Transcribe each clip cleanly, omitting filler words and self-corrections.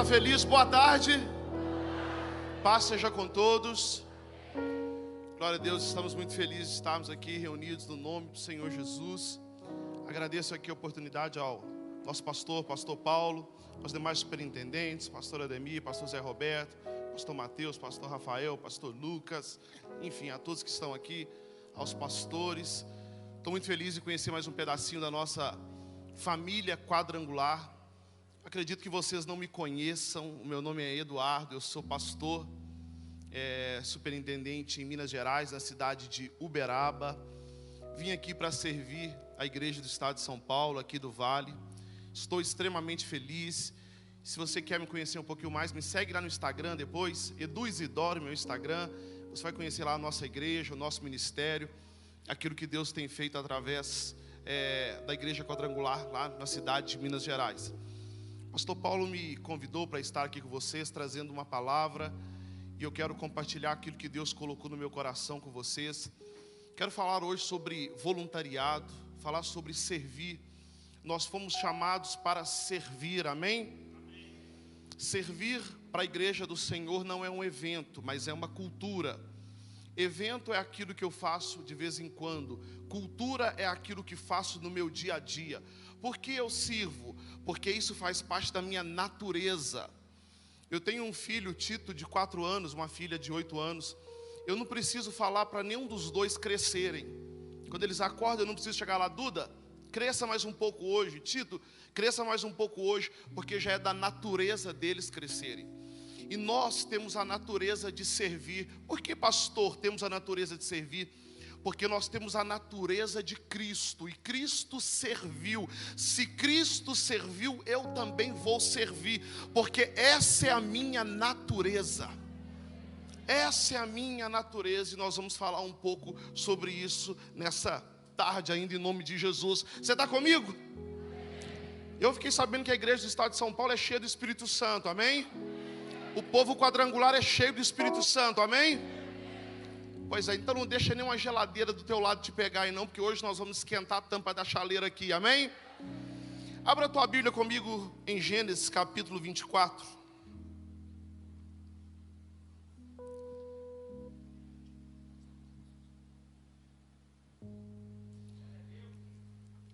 feliz, boa tarde. Paz seja com todos. Glória a Deus, estamos muito felizes de estarmos aqui reunidos no nome do Senhor Jesus. Agradeço aqui a oportunidade ao nosso pastor Paulo, aos demais superintendentes, pastor Ademir, pastor Zé Roberto, pastor Mateus, pastor Rafael, pastor Lucas, enfim, a todos que estão aqui, aos pastores. Estou muito feliz de conhecer mais um pedacinho da nossa família quadrangular. Acredito que vocês não me conheçam. O meu nome é Eduardo, eu sou pastor, superintendente em Minas Gerais, na cidade de Uberaba. Vim aqui para servir a igreja do estado de São Paulo, aqui do Vale. Estou extremamente feliz. Se você quer me conhecer um pouquinho mais, me segue lá no Instagram depois, Edu Isidoro, meu Instagram. Você vai conhecer lá a nossa igreja, o nosso ministério, aquilo que Deus tem feito através da igreja quadrangular lá na cidade de Minas Gerais. Pastor Paulo me convidou para estar aqui com vocês, trazendo uma palavra, e eu quero compartilhar aquilo que Deus colocou no meu coração com vocês. Quero falar hoje sobre voluntariado, falar sobre servir. Nós fomos chamados para servir, amém? Servir para a igreja do Senhor não é um evento, mas é uma cultura. Evento é aquilo que eu faço de vez em quando. Cultura é aquilo que faço no meu dia a dia. Por que eu sirvo? Porque isso faz parte da minha natureza. Eu tenho um filho, Tito, de 4 anos, uma filha de 8 anos. Eu não preciso falar para nenhum dos dois crescerem. Quando eles acordam, eu não preciso chegar lá, Duda, cresça mais um pouco hoje. Tito, cresça mais um pouco hoje, porque já é da natureza deles crescerem. E nós temos a natureza de servir. Por que, pastor, temos a natureza de servir? Porque nós temos a natureza de Cristo, e Cristo serviu. Se Cristo serviu, eu também vou servir, porque essa é a minha natureza. Essa é a minha natureza, e nós vamos falar um pouco sobre isso nessa tarde ainda, em nome de Jesus. Você está comigo? Eu fiquei sabendo que a igreja do estado de São Paulo é cheia do Espírito Santo, amém? O povo quadrangular é cheio do Espírito Santo, amém? Pois é, então não deixa nenhuma geladeira do teu lado te pegar aí não, porque hoje nós vamos esquentar a tampa da chaleira aqui, amém? Abra a tua Bíblia comigo em Gênesis capítulo 24.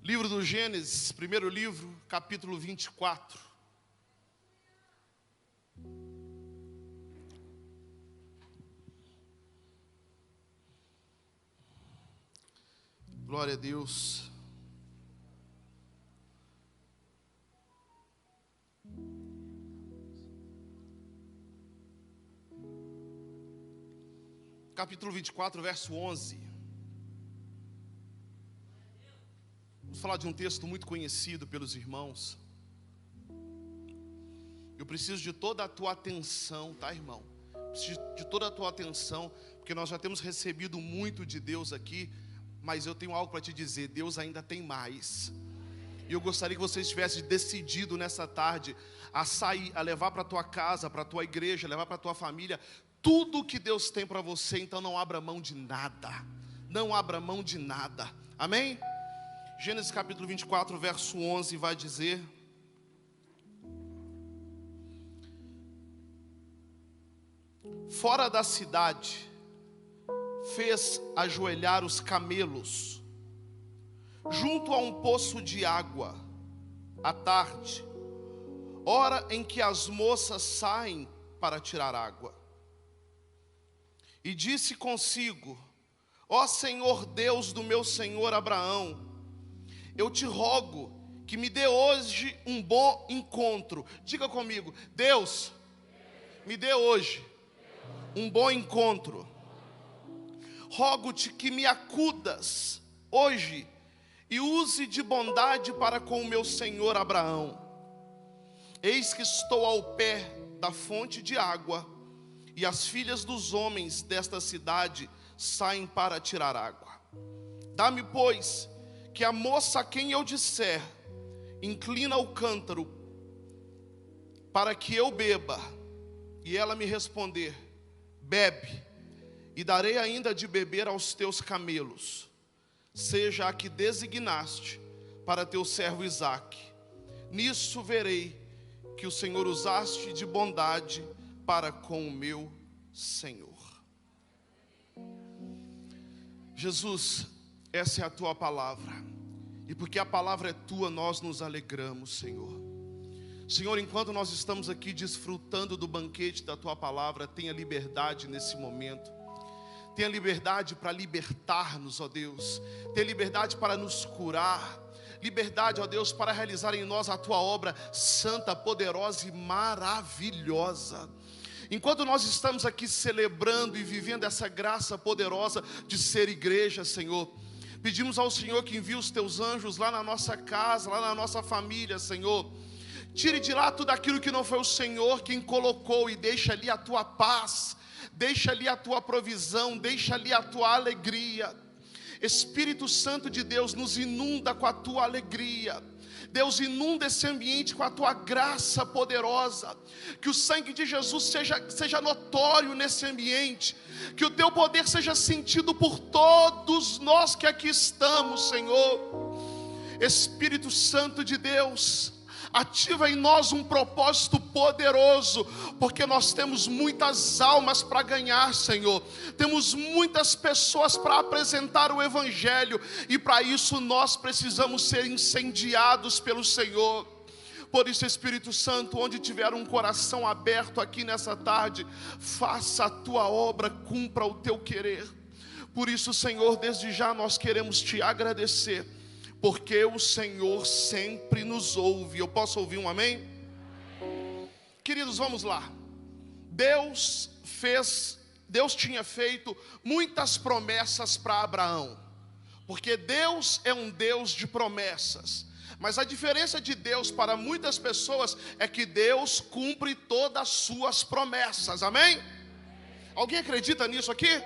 Livro do Gênesis, primeiro livro, capítulo 24. Glória a Deus. Capítulo 24, verso 11. Vamos falar de um texto muito conhecido pelos irmãos. Eu preciso de toda a tua atenção, tá, irmão? Preciso de toda a tua atenção, porque nós já temos recebido muito de Deus aqui. Mas eu tenho algo para te dizer, Deus ainda tem mais. E eu gostaria que você estivesse decidido nessa tarde a sair, a levar para a tua casa, para a tua igreja, levar para a tua família tudo que Deus tem para você. Então não abra mão de nada. Não abra mão de nada. Amém? Gênesis capítulo 24, verso 11 vai dizer: fora da cidade fez ajoelhar os camelos junto a um poço de água à tarde, hora em que as moças saem para tirar água. E disse consigo: ó Senhor Deus do meu senhor Abraão, eu te rogo que me dê hoje um bom encontro. Diga comigo: Deus, me dê hoje um bom encontro. Rogo-te que me acudas hoje e use de bondade para com o meu senhor Abraão. Eis que estou ao pé da fonte de água, e as filhas dos homens desta cidade saem para tirar água. Dá-me, pois, que a moça a quem eu disser, inclina o cântaro para que eu beba, e ela me responder, bebe, e darei ainda de beber aos teus camelos. Seja a que designaste para teu servo Isaque. Nisso verei que o Senhor usaste de bondade para com o meu Senhor. Jesus, essa é a tua palavra, e porque a palavra é tua, nós nos alegramos, Senhor. Senhor, enquanto nós estamos aqui desfrutando do banquete da tua palavra, tenha liberdade nesse momento. Tenha liberdade para libertar-nos, ó Deus. Tenha liberdade para nos curar. Liberdade, ó Deus, para realizar em nós a tua obra santa, poderosa e maravilhosa. Enquanto nós estamos aqui celebrando e vivendo essa graça poderosa de ser igreja, Senhor, pedimos ao Senhor que envie os teus anjos lá na nossa casa, lá na nossa família, Senhor. Tire de lá tudo aquilo que não foi o Senhor quem colocou, e deixa ali a tua paz, deixa ali a tua provisão, deixa ali a tua alegria. Espírito Santo de Deus, nos inunda com a tua alegria. Deus, inunda esse ambiente com a tua graça poderosa. Que o sangue de Jesus seja notório nesse ambiente. Que o teu poder seja sentido por todos nós que aqui estamos, Senhor. Espírito Santo de Deus, ativa em nós um propósito poderoso, porque nós temos muitas almas para ganhar, Senhor. Temos muitas pessoas para apresentar o Evangelho, e para isso nós precisamos ser incendiados pelo Senhor. Por isso, Espírito Santo, onde tiver um coração aberto aqui nessa tarde, faça a tua obra, cumpra o teu querer. Por isso, Senhor, desde já nós queremos te agradecer, porque o Senhor sempre nos ouve. Eu posso ouvir um amém? Queridos, vamos lá. Deus tinha feito muitas promessas para Abraão, porque Deus é um Deus de promessas. Mas a diferença de Deus para muitas pessoas é que Deus cumpre todas as suas promessas, amém? Alguém acredita nisso aqui?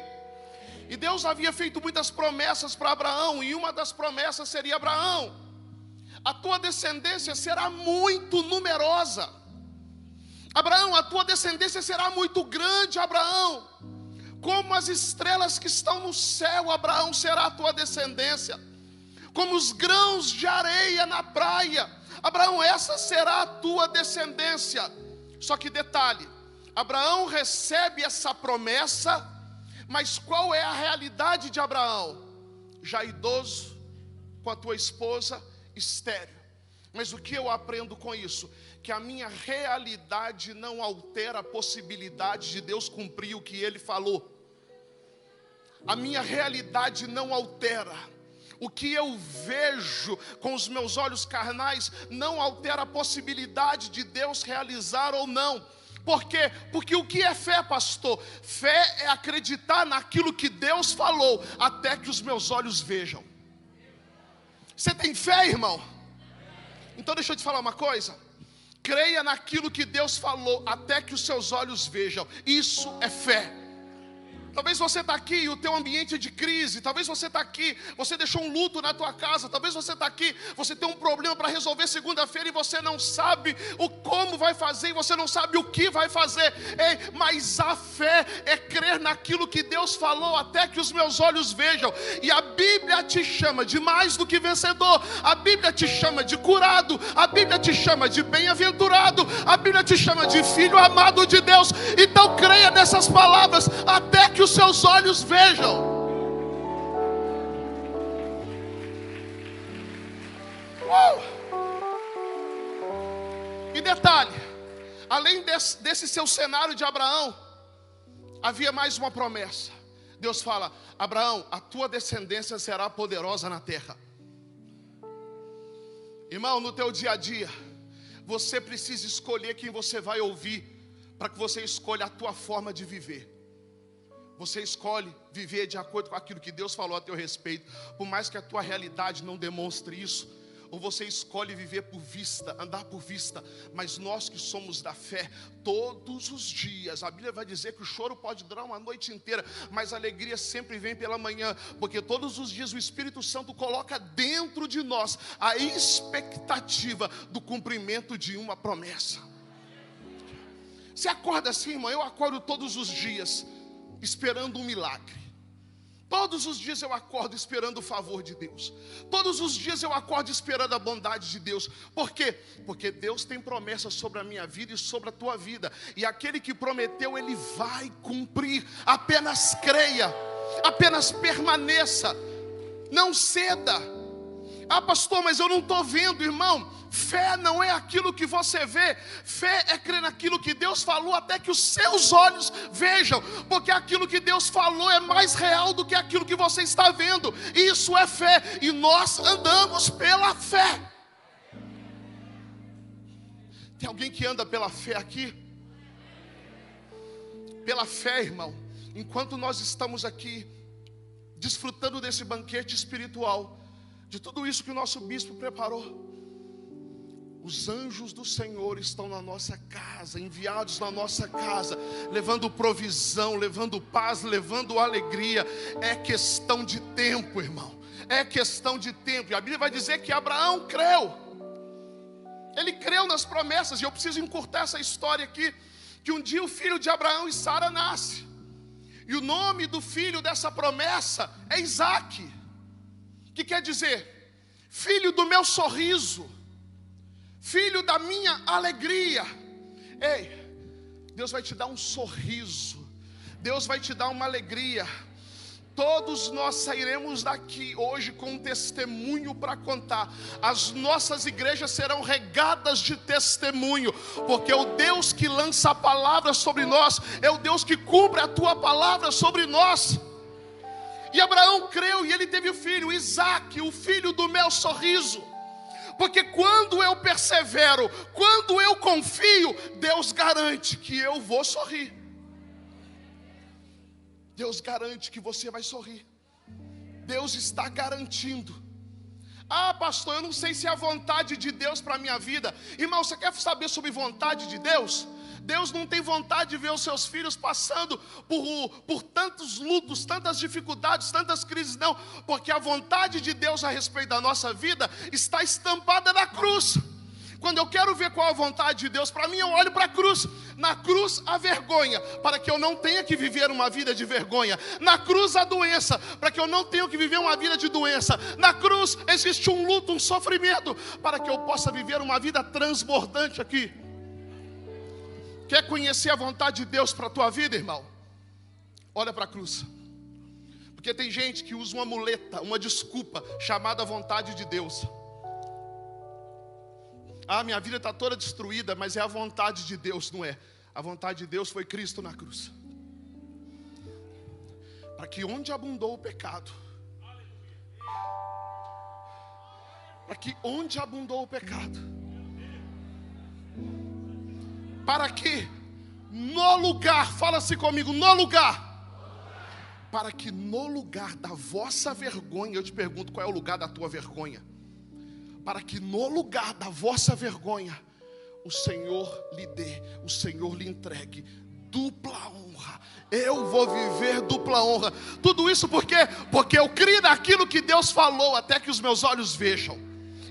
E Deus havia feito muitas promessas para Abraão, e uma das promessas seria: Abraão, a tua descendência será muito numerosa. Abraão, a tua descendência será muito grande. Abraão, como as estrelas que estão no céu, Abraão, será a tua descendência. Como os grãos de areia na praia, Abraão, essa será a tua descendência. Só que detalhe, Abraão recebe essa promessa, mas qual é a realidade de Abraão? Já idoso, com a tua esposa, estéril. Mas o que eu aprendo com isso? Que a minha realidade não altera a possibilidade de Deus cumprir o que Ele falou. A minha realidade não altera. O que eu vejo com os meus olhos carnais não altera a possibilidade de Deus realizar ou não. Por quê? Porque o que é fé, pastor? Fé é acreditar naquilo que Deus falou, até que os meus olhos vejam. Você tem fé, irmão? Então deixa eu te falar uma coisa. Creia naquilo que Deus falou, até que os seus olhos vejam. Isso é fé. Talvez você está aqui e o teu ambiente é de crise. Talvez você está aqui, você deixou um luto na tua casa. Talvez você está aqui, você tem um problema para resolver segunda-feira e você não sabe o como vai fazer, e você não sabe o que vai fazer. Ei, mas a fé é crer naquilo que Deus falou, até que os meus olhos vejam. E a Bíblia te chama de mais do que vencedor. A Bíblia te chama de curado. A Bíblia te chama de bem-aventurado. A Bíblia te chama de filho amado de Deus. Então creia nessas palavras, até que os seus olhos vejam. E detalhe, além desse seu cenário de Abraão, havia mais uma promessa. Deus fala: Abraão, a tua descendência será poderosa na terra. Irmão, no teu dia a dia, você precisa escolher quem você vai ouvir, para que você escolha a tua forma de viver. Você escolhe viver de acordo com aquilo que Deus falou a teu respeito, por mais que a tua realidade não demonstre isso. Ou você escolhe viver por vista, andar por vista. Mas nós que somos da fé, todos os dias, a Bíblia vai dizer que o choro pode durar uma noite inteira, mas a alegria sempre vem pela manhã, porque todos os dias o Espírito Santo coloca dentro de nós a expectativa do cumprimento de uma promessa. Você acorda assim, irmão? Eu acordo todos os dias esperando um milagre. Todos os dias eu acordo esperando o favor de Deus. Todos os dias eu acordo esperando a bondade de Deus. Por quê? Porque Deus tem promessas sobre a minha vida e sobre a tua vida. E aquele que prometeu, Ele vai cumprir. Apenas creia, apenas permaneça, não ceda. Ah, pastor, mas eu não estou vendo, irmão. Fé não é aquilo que você vê. Fé é crer naquilo que Deus falou até que os seus olhos vejam. Porque aquilo que Deus falou é mais real do que aquilo que você está vendo. Isso é fé. E nós andamos pela fé. Tem alguém que anda pela fé aqui? Pela fé, irmão. Enquanto nós estamos aqui desfrutando desse banquete espiritual, de tudo isso que o nosso bispo preparou, os anjos do Senhor estão na nossa casa, enviados na nossa casa, levando provisão, levando paz, levando alegria. É questão de tempo, irmão. É questão de tempo. E a Bíblia vai dizer que Abraão creu. Ele creu nas promessas. E eu preciso encurtar essa história aqui, que um dia o filho de Abraão e Sara nasce. E o nome do filho dessa promessa é Isaque, que quer dizer, filho do meu sorriso, filho da minha alegria. Ei, Deus vai te dar um sorriso, Deus vai te dar uma alegria. Todos nós sairemos daqui hoje com um testemunho para contar. As nossas igrejas serão regadas de testemunho, porque o Deus que lança a palavra sobre nós é o Deus que cumpre a tua palavra sobre nós. E Abraão creu e ele teve o filho, Isaque, o filho do meu sorriso. Porque quando eu persevero, quando eu confio, Deus garante que eu vou sorrir. Deus garante que você vai sorrir. Deus está garantindo. Ah, pastor, eu não sei se é a vontade de Deus para a minha vida. Irmão, você quer saber sobre vontade de Deus? Deus não tem vontade de ver os seus filhos passando por tantos lutos, tantas dificuldades, tantas crises, não. Porque a vontade de Deus a respeito da nossa vida está estampada na cruz. Quando eu quero ver qual a vontade de Deus para mim, eu olho para a cruz. Na cruz a vergonha, para que eu não tenha que viver uma vida de vergonha. Na cruz a doença, para que eu não tenha que viver uma vida de doença. Na cruz existe um luto, um sofrimento, para que eu possa viver uma vida transbordante aqui. Quer conhecer a vontade de Deus para a tua vida, irmão? Olha para a cruz. Porque tem gente que usa uma muleta, uma desculpa, chamada vontade de Deus. Ah, minha vida está toda destruída, mas é a vontade de Deus, não é? A vontade de Deus foi Cristo na cruz. Para que onde abundou o pecado, para que onde abundou o pecado, para que no lugar, fala-se comigo, no lugar, para que no lugar da vossa vergonha, eu te pergunto, qual é o lugar da tua vergonha? Para que no lugar da vossa vergonha, o Senhor lhe dê, o Senhor lhe entregue dupla honra. Eu vou viver dupla honra. Tudo isso por quê? Porque eu criei naquilo que Deus falou, até que os meus olhos vejam.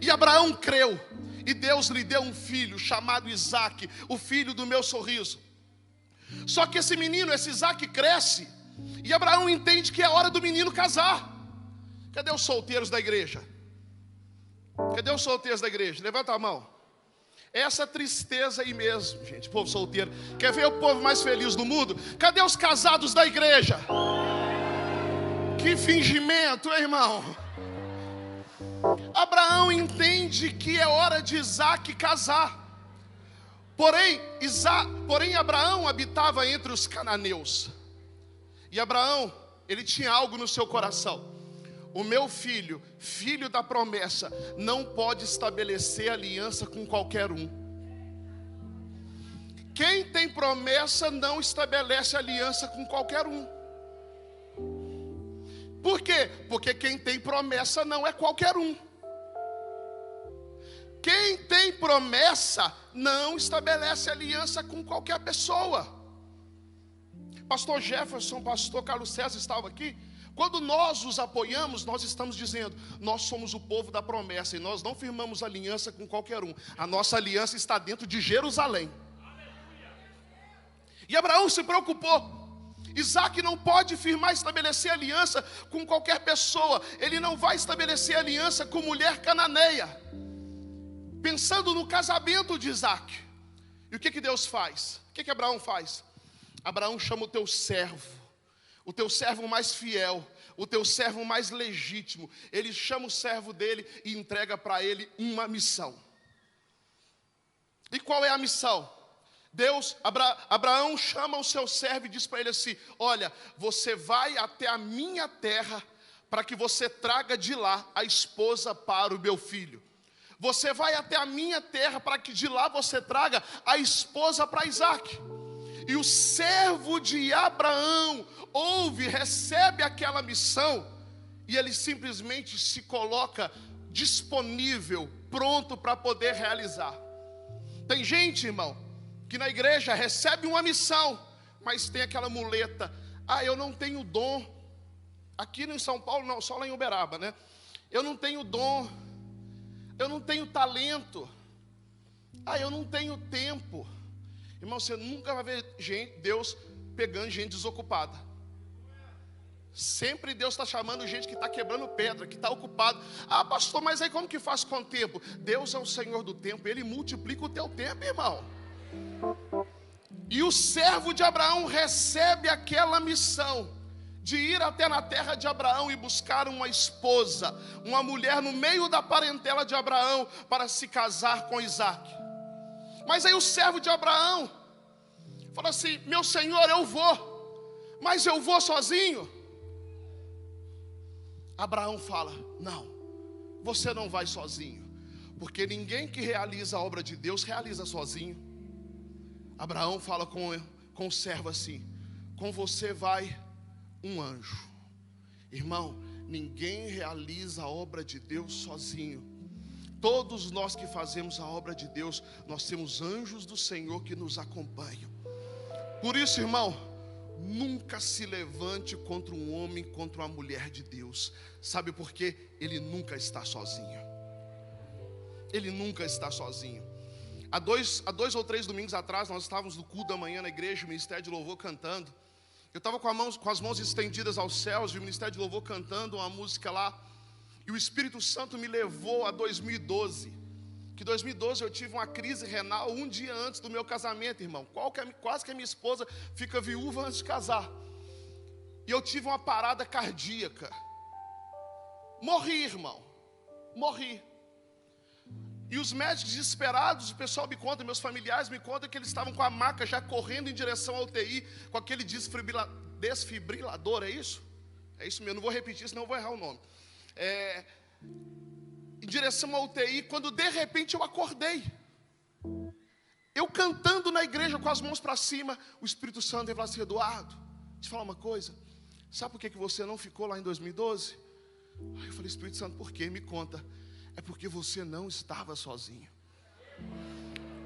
E Abraão creu, e Deus lhe deu um filho chamado Isaque, o filho do meu sorriso. Só que esse menino, esse Isaque, cresce, e Abraão entende que é hora do menino casar. Cadê os solteiros da igreja? Cadê os solteiros da igreja? Levanta a mão. Essa tristeza aí mesmo, gente, povo solteiro. Quer ver o povo mais feliz do mundo? Cadê os casados da igreja? Que fingimento, hein, irmão? Abraão entende que é hora de Isaque casar. Porém Abraão habitava entre os cananeus. E Abraão, ele tinha algo no seu coração. O meu filho, filho da promessa, não pode estabelecer aliança com qualquer um. Quem tem promessa não estabelece aliança com qualquer um. Por quê? Porque quem tem promessa não é qualquer um. Quem tem promessa não estabelece aliança com qualquer pessoa. Pastor Jefferson, pastor Carlos César estavam aqui. Quando nós os apoiamos, nós estamos dizendo, nós somos o povo da promessa e nós não firmamos aliança com qualquer um. A nossa aliança está dentro de Jerusalém. E Abraão se preocupou. Isaac não pode firmar, estabelecer aliança com qualquer pessoa. Ele não vai estabelecer aliança com mulher cananeia, pensando no casamento de Isaac. E o que Deus faz? O que Abraão faz? Abraão chama o teu servo mais fiel, o teu servo mais legítimo. Ele chama o servo dele e entrega para ele uma missão. E qual é a missão? Abraão chama o seu servo e diz para ele assim: olha, você vai até a minha terra para que você traga de lá a esposa para o meu filho. Você vai até a minha terra para que de lá você traga a esposa para Isaac. E o servo de Abraão ouve, recebe aquela missão, e ele simplesmente se coloca disponível, pronto para poder realizar. Tem gente, irmão, que na igreja recebe uma missão, mas tem aquela muleta: eu não tenho dom. Aqui em São Paulo não, só lá em Uberaba, né? Eu não tenho dom, eu não tenho talento, eu não tenho tempo. Irmão, você nunca vai ver Deus pegando gente desocupada. Sempre Deus está chamando gente que está quebrando pedra, que está ocupado. Pastor, mas aí como que faz com o tempo? Deus é o Senhor do tempo, Ele multiplica o teu tempo, irmão. E o servo de Abraão recebe aquela missão de ir até na terra de Abraão e buscar uma esposa, uma mulher no meio da parentela de Abraão, para se casar com Isaac. Mas aí o servo de Abraão fala assim: meu senhor, eu vou, mas eu vou sozinho. Abraão fala: não, você não vai sozinho, porque ninguém que realiza a obra de Deus realiza sozinho. Abraão fala com o servo assim: com você vai um anjo. Irmão, ninguém realiza a obra de Deus sozinho. Todos nós que fazemos a obra de Deus, nós temos anjos do Senhor que nos acompanham. Por isso, irmão, nunca se levante contra um homem, contra uma mulher de Deus. Sabe por quê? Ele nunca está sozinho. Ele nunca está sozinho. Há dois ou três domingos atrás, nós estávamos no culto da manhã na igreja, o Ministério de Louvor cantando. Eu estava com as mãos estendidas aos céus, e o Ministério de Louvor cantando uma música lá. E o Espírito Santo me levou a 2012. Que 2012 eu tive uma crise renal um dia antes do meu casamento, irmão. Quase que a minha esposa fica viúva antes de casar. E eu tive uma parada cardíaca. Morri, irmão. Morri. E os médicos desesperados, o pessoal me conta, meus familiares me contam que eles estavam com a maca já correndo em direção ao UTI, com aquele desfibrilador, é isso? É isso mesmo, não vou repetir, senão eu vou errar o nome. Em direção ao UTI, quando de repente eu acordei. Eu cantando na igreja com as mãos para cima, o Espírito Santo veio falar assim: Eduardo, deixa eu te falar uma coisa. Sabe por que você não ficou lá em 2012? Aí eu falei: Espírito Santo, por quê? Me conta. É porque você não estava sozinho.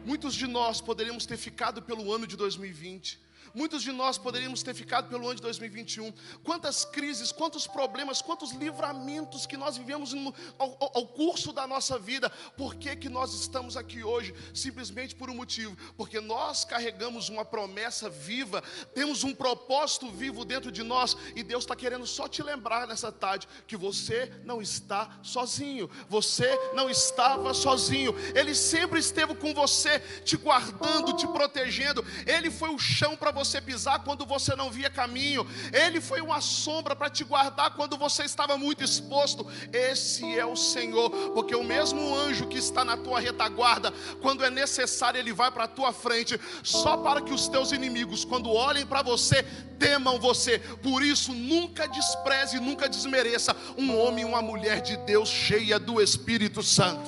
Muitos de nós poderíamos ter ficado pelo ano de 2020. Muitos de nós poderíamos ter ficado pelo ano de 2021. Quantas crises, quantos problemas, quantos livramentos que nós vivemos ao curso da nossa vida. Por que nós estamos aqui hoje? Simplesmente por um motivo: porque nós carregamos uma promessa viva, temos um propósito vivo dentro de nós, e Deus está querendo só te lembrar nessa tarde que você não está sozinho. Você não estava sozinho. Ele sempre esteve com você, te guardando, te protegendo. Ele foi o chão para você pisar quando você não via caminho. Ele foi uma sombra para te guardar quando você estava muito exposto. Esse é o Senhor, porque o mesmo anjo que está na tua retaguarda, quando é necessário, ele vai para a tua frente, só para que os teus inimigos, quando olhem para você, temam você. Por isso, nunca despreze, nunca desmereça um homem e uma mulher de Deus cheia do Espírito Santo.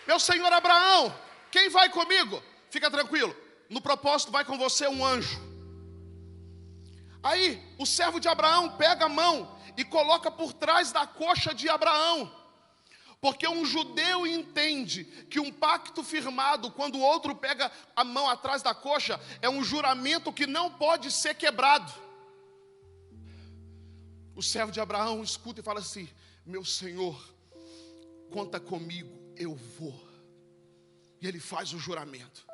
Meu senhor Abraão, quem vai comigo? Fica tranquilo, no propósito vai com você um anjo. Aí o servo de Abraão pega a mão e coloca por trás da coxa de Abraão, porque um judeu entende que um pacto firmado, quando o outro pega a mão atrás da coxa, é um juramento que não pode ser quebrado. O servo de Abraão escuta e fala assim: meu senhor, conta comigo, eu vou. E ele faz o juramento.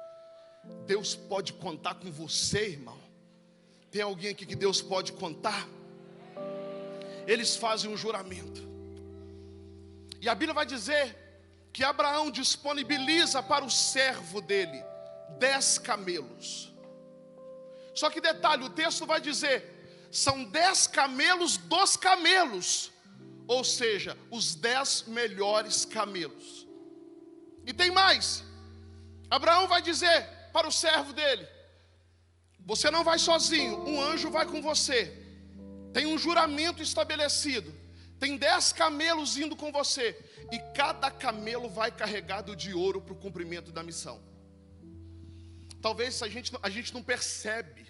Deus pode contar com você, irmão. Tem alguém aqui que Deus pode contar? Eles fazem um juramento. E a Bíblia vai dizer que Abraão disponibiliza para o servo dele 10 camelos. Só que detalhe, o texto vai dizer, são 10 camelos dos camelos. Ou seja, os 10 melhores camelos. E tem mais. Abraão vai dizer para o servo dele, você não vai sozinho, um anjo vai com você. Tem um juramento estabelecido. Tem 10 camelos indo com você. E cada camelo vai carregado de ouro para o cumprimento da missão. Talvez a gente não percebe,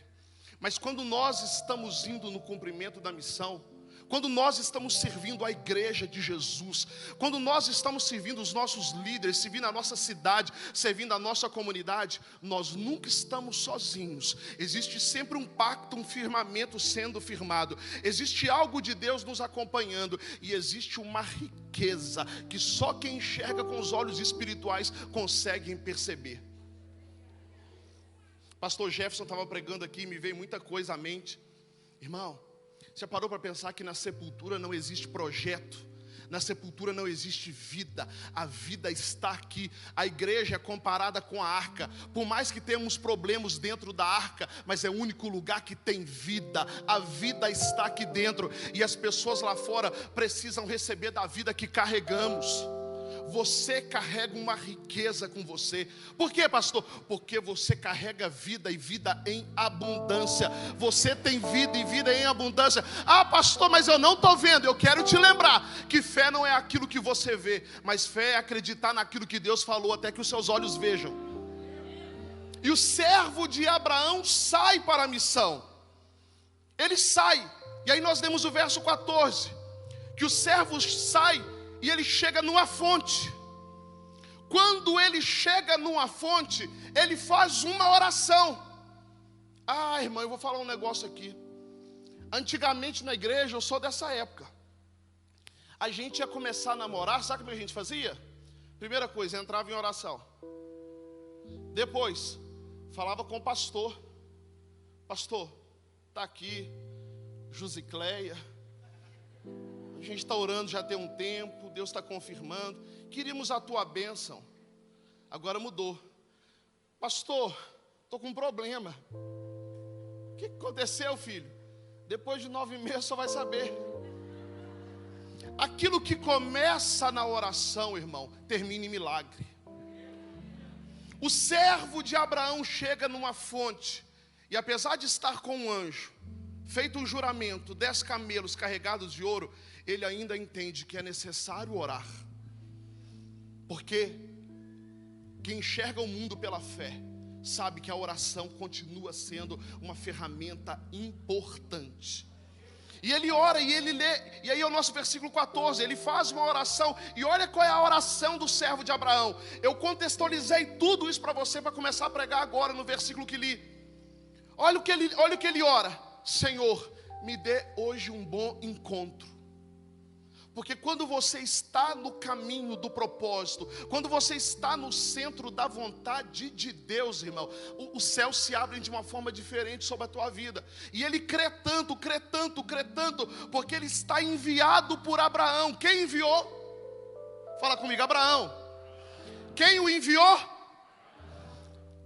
mas quando nós estamos indo no cumprimento da missão, quando nós estamos servindo a igreja de Jesus, quando nós estamos servindo os nossos líderes, servindo a nossa cidade, servindo a nossa comunidade, nós nunca estamos sozinhos. Existe sempre um pacto, um firmamento sendo firmado. Existe algo de Deus nos acompanhando. E existe uma riqueza que só quem enxerga com os olhos espirituais consegue perceber. Pastor Jefferson estava pregando aqui e me veio muita coisa à mente. Irmão, você parou para pensar que na sepultura não existe projeto? Na sepultura não existe vida. A vida está aqui. A igreja é comparada com a arca. Por mais que tenhamos problemas dentro da arca, mas é o único lugar que tem vida. A vida está aqui dentro. E as pessoas lá fora precisam receber da vida que carregamos. Você carrega uma riqueza com você. Por quê, pastor? Porque você carrega vida e vida em abundância. Você tem vida e vida em abundância. Ah, pastor, mas eu não estou vendo. Eu quero te lembrar que fé não é aquilo que você vê, mas fé é acreditar naquilo que Deus falou até que os seus olhos vejam. E o servo de Abraão sai para a missão. Ele sai. E aí nós lemos o verso 14, que o servo sai e ele chega numa fonte. Quando ele chega numa fonte, ele faz uma oração. Ah, irmão, eu vou falar um negócio aqui. Antigamente na igreja, eu sou dessa época, a gente ia começar a namorar, sabe o que a gente fazia? Primeira coisa, entrava em oração. Depois, falava com o pastor. Pastor, está aqui Josicléia, a gente está orando já tem um tempo, Deus está confirmando, queríamos a tua bênção. Agora mudou. Pastor, estou com um problema. O que aconteceu, filho? Depois de 9 meses só vai saber. Aquilo que começa na oração, irmão, termina em milagre. O servo de Abraão chega numa fonte, e apesar de estar com um anjo, feito um juramento, 10 camelos carregados de ouro, ele ainda entende que é necessário orar. Porque quem enxerga o mundo pela fé, sabe que a oração continua sendo uma ferramenta importante. E ele ora e ele lê, e aí é o nosso versículo 14, ele faz uma oração, e olha qual é a oração do servo de Abraão. Eu contextualizei tudo isso para você, para começar a pregar agora no versículo que li. Olha o que ele ora: Senhor, me dê hoje um bom encontro. Porque quando você está no caminho do propósito, quando você está no centro da vontade de Deus, irmão, os céus se abrem de uma forma diferente sobre a tua vida. E ele crê tanto, porque ele está enviado por Abraão. Quem enviou? Fala comigo, Abraão. Quem o enviou?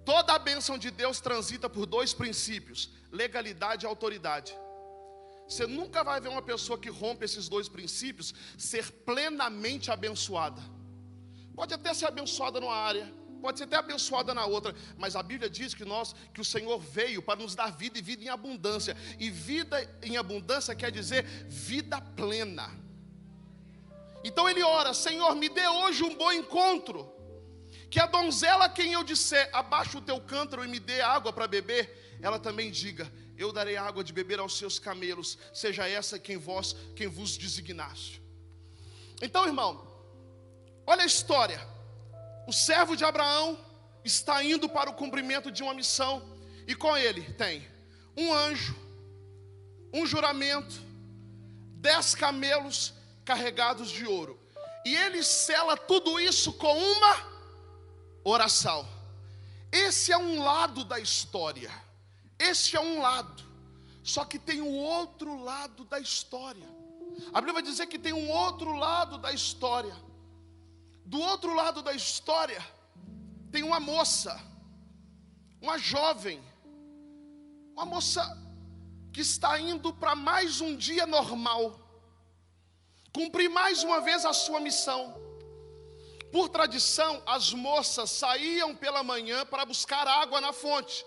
Toda a bênção de Deus transita por 2 princípios: legalidade e autoridade. Você nunca vai ver uma pessoa que rompe esses 2 princípios ser plenamente abençoada. Pode até ser abençoada numa área, pode ser até abençoada na outra, mas a Bíblia diz que o Senhor veio para nos dar vida, e vida em abundância. E vida em abundância quer dizer vida plena. Então ele ora: Senhor, me dê hoje um bom encontro. Que a donzela a quem eu disser, abaixa o teu cântaro e me dê água para beber, ela também diga: eu darei água de beber aos seus camelos, seja essa quem vos designasse. Então, irmão, olha a história. O servo de Abraão está indo para o cumprimento de uma missão, e com ele tem um anjo, um juramento, 10 camelos carregados de ouro. E ele sela tudo isso com uma oração. Esse é um lado da história. Esse é um lado. Só que tem um outro lado da história. A Bíblia vai dizer que tem um outro lado da história. Do outro lado da história tem uma moça, uma jovem, uma moça que está indo para mais um dia normal, cumprir mais uma vez a sua missão. Por tradição, as moças saíam pela manhã para buscar água na fonte.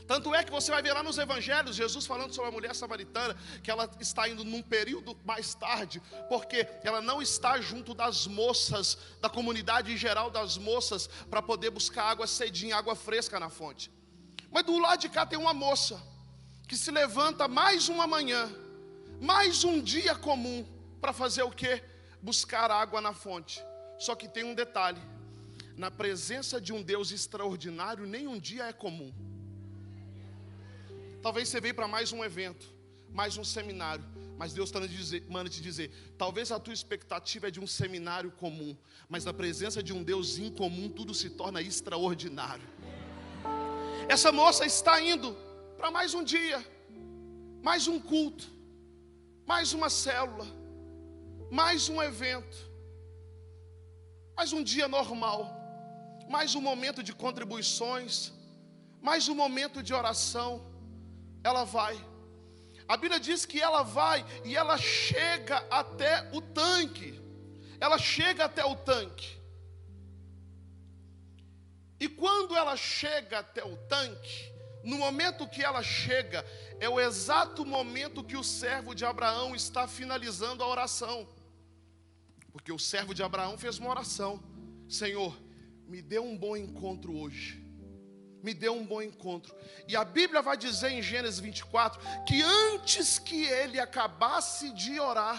Tanto é que você vai ver lá nos evangelhos, Jesus falando sobre a mulher samaritana, que ela está indo num período mais tarde, porque ela não está junto das moças, da comunidade em geral das moças, para poder buscar água cedinha, água fresca na fonte. Mas do lado de cá tem uma moça, que se levanta mais uma manhã, mais um dia comum, para fazer o quê? Buscar água na fonte. Só que tem um detalhe: na presença de um Deus extraordinário, nem um dia é comum. Talvez você veio para mais um evento, mais um seminário, mas Deus está manda te dizer, talvez a tua expectativa é de um seminário comum, mas na presença de um Deus incomum, tudo se torna extraordinário. Essa moça está indo para mais um dia, mais um culto, mais uma célula, mais um evento, mais um dia normal, mais um momento de contribuições, mais um momento de oração. Ela vai. A Bíblia diz que ela vai e ela chega até o tanque. Ela chega até o tanque. E quando ela chega até o tanque, no momento que ela chega, é o exato momento que o servo de Abraão está finalizando a oração. Porque o servo de Abraão fez uma oração: Senhor, me dê um bom encontro hoje. Me deu um bom encontro. E a Bíblia vai dizer em Gênesis 24 que antes que ele acabasse de orar,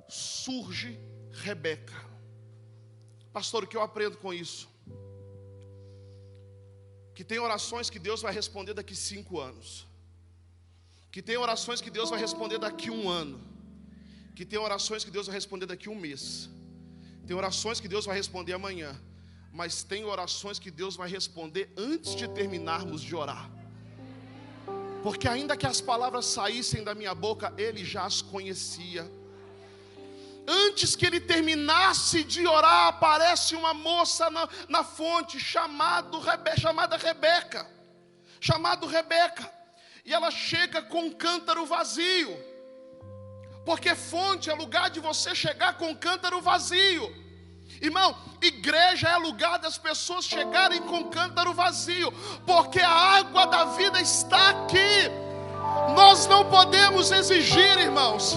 surge Rebeca. Pastor, o que eu aprendo com isso? Que tem orações que Deus vai responder daqui 5 anos. Que tem orações que Deus vai responder daqui 1 ano. Que tem orações que Deus vai responder daqui 1 mês. Tem orações que Deus vai responder amanhã. Mas tem orações que Deus vai responder antes de terminarmos de orar. Porque ainda que as palavras saíssem da minha boca, Ele já as conhecia. Antes que ele terminasse de orar, aparece uma moça na fonte, chamada Rebeca. E ela chega com um cântaro vazio. Porque fonte é lugar de você chegar com um cântaro vazio. Irmão, igreja é lugar das pessoas chegarem com cântaro vazio, porque a água da vida está aqui. Nós não podemos exigir, irmãos.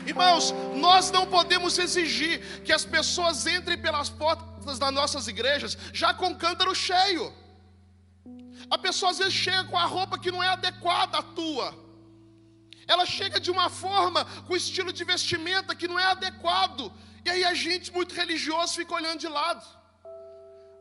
Irmãos, nós não podemos exigir que as pessoas entrem pelas portas das nossas igrejas já com cântaro cheio. A pessoa às vezes chega com a roupa que não é adequada à tua. Ela chega de uma forma, com estilo de vestimenta que não é adequado. E aí a gente muito religioso fica olhando de lado.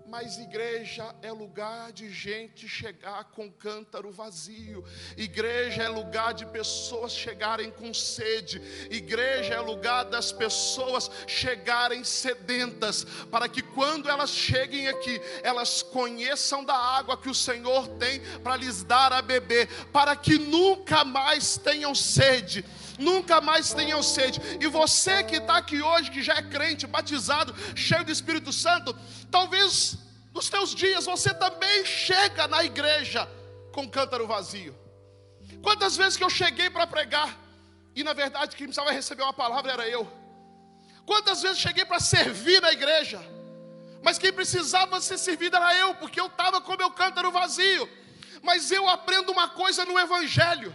Mas igreja é lugar de gente chegar com cântaro vazio. Igreja é lugar de pessoas chegarem com sede. Igreja é lugar das pessoas chegarem sedentas, para que quando elas cheguem aqui, elas conheçam da água que o Senhor tem para lhes dar a beber, para que nunca mais tenham sede. Nunca mais tenham sede. E você que está aqui hoje, que já é crente, batizado, cheio do Espírito Santo, talvez nos teus dias você também chega na igreja com cântaro vazio. Quantas vezes que eu cheguei para pregar e na verdade quem precisava receber uma palavra era eu. Quantas vezes cheguei para servir na igreja, mas quem precisava ser servido era eu, porque eu estava com meu cântaro vazio. Mas eu aprendo uma coisa no Evangelho: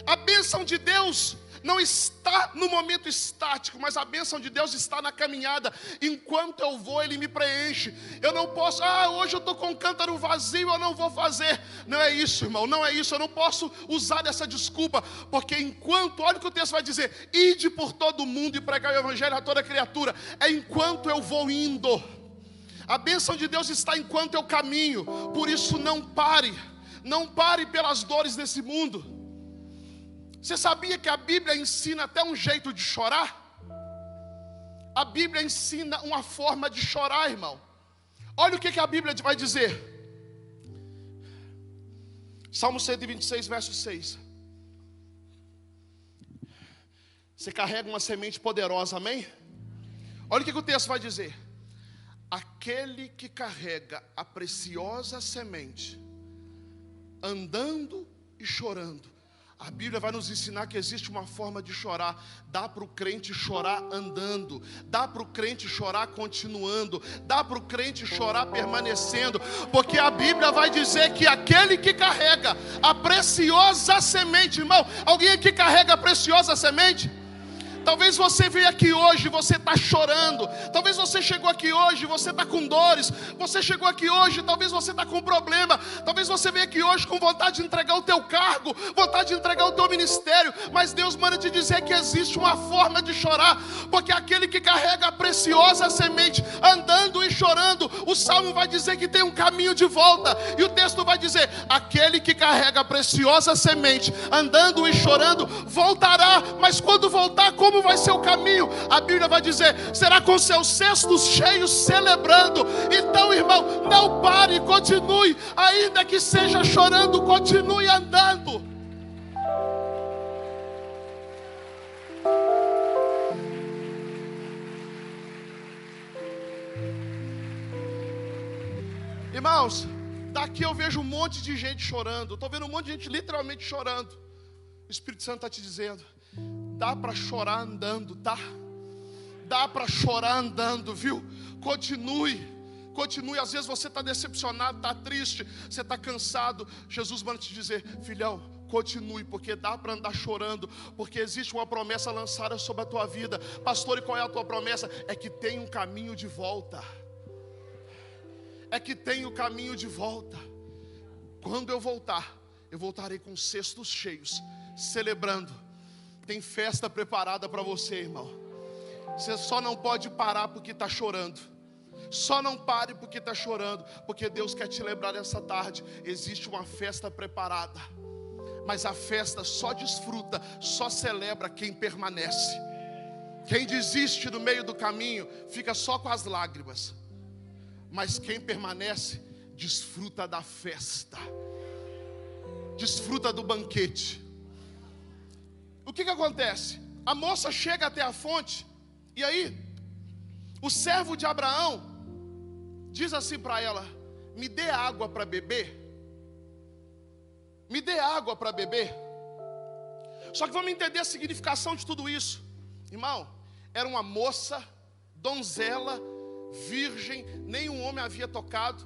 a bênção de Deus não está no momento estático, mas a bênção de Deus está na caminhada. Enquanto eu vou, Ele me preenche. Eu não posso, hoje eu estou com um cântaro vazio, eu não vou fazer. Não é isso, irmão, não é isso. Eu não posso usar essa desculpa, porque enquanto, olha o que o texto vai dizer: ide por todo mundo e pregai o Evangelho a toda criatura. É enquanto eu vou indo. A bênção de Deus está enquanto eu caminho. Por isso não pare pelas dores desse mundo. Você sabia que a Bíblia ensina até um jeito de chorar? A Bíblia ensina uma forma de chorar, irmão. Olha o que a Bíblia vai dizer. Salmo 126, verso 6. Você carrega uma semente poderosa, amém? Olha o que o texto vai dizer. Aquele que carrega a preciosa semente, andando e chorando. A Bíblia vai nos ensinar que existe uma forma de chorar. Dá para o crente chorar andando, dá para o crente chorar continuando, dá para o crente chorar permanecendo, porque a Bíblia vai dizer que aquele que carrega a preciosa semente, irmão, alguém aqui carrega a preciosa semente? Talvez você veio aqui hoje, você está chorando. Talvez você chegou aqui hoje, você está com dores. Você chegou aqui hoje, talvez você está com problema. Talvez você veio aqui hoje com vontade de entregar o teu cargo, vontade de entregar o teu ministério. Mas Deus manda te dizer que existe uma forma de chorar, porque aquele que carrega a preciosa semente, andando e chorando, o Salmo vai dizer que tem um caminho de volta. E o texto vai dizer, aquele que carrega a preciosa semente, andando e chorando, voltará. Mas quando voltar, como vai ser o caminho? A Bíblia vai dizer, será com seus cestos cheios, celebrando. Então, irmão, não pare, continue, ainda que seja chorando, continue andando. Irmãos, daqui eu vejo um monte de gente chorando. Estou vendo um monte de gente literalmente chorando. O Espírito Santo está te dizendo, dá para chorar andando, tá? Dá para chorar andando, viu? Continue. Às vezes você está decepcionado, está triste, você está cansado. Jesus manda te dizer, filhão, continue, porque dá para andar chorando, porque existe uma promessa lançada sobre a tua vida. Pastor, e qual é a tua promessa? É que tem um caminho de volta. É que tem o caminho de volta. Quando eu voltar, eu voltarei com cestos cheios, celebrando. Tem festa preparada para você, irmão. Você só não pode parar porque está chorando. Só não pare porque está chorando, porque Deus quer te lembrar nessa tarde. Existe uma festa preparada, mas a festa só desfruta, só celebra quem permanece. Quem desiste no meio do caminho fica só com as lágrimas, mas quem permanece desfruta da festa, desfruta do banquete. O que acontece? A moça chega até a fonte, e aí o servo de Abraão diz assim para ela, me dê água para beber. Me dê água para beber. Só que vamos entender a significação de tudo isso. Irmão, era uma moça, donzela, virgem, nenhum homem havia tocado.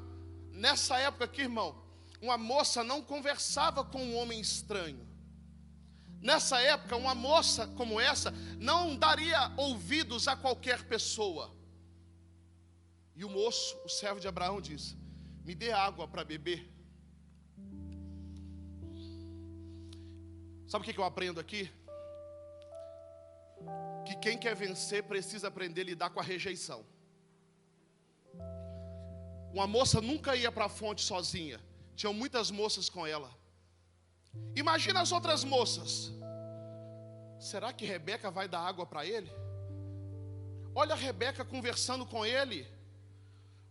Nessa época aqui, irmão, uma moça não conversava com um homem estranho. Nessa época, uma moça como essa não daria ouvidos a qualquer pessoa. E o moço, o servo de Abraão, diz, me dê água para beber. Sabe o que eu aprendo aqui? Que quem quer vencer precisa aprender a lidar com a rejeição. Uma moça nunca ia para a fonte sozinha. Tinham muitas moças com ela. Imagina as outras moças. Será que Rebeca vai dar água para ele? Olha a Rebeca conversando com ele.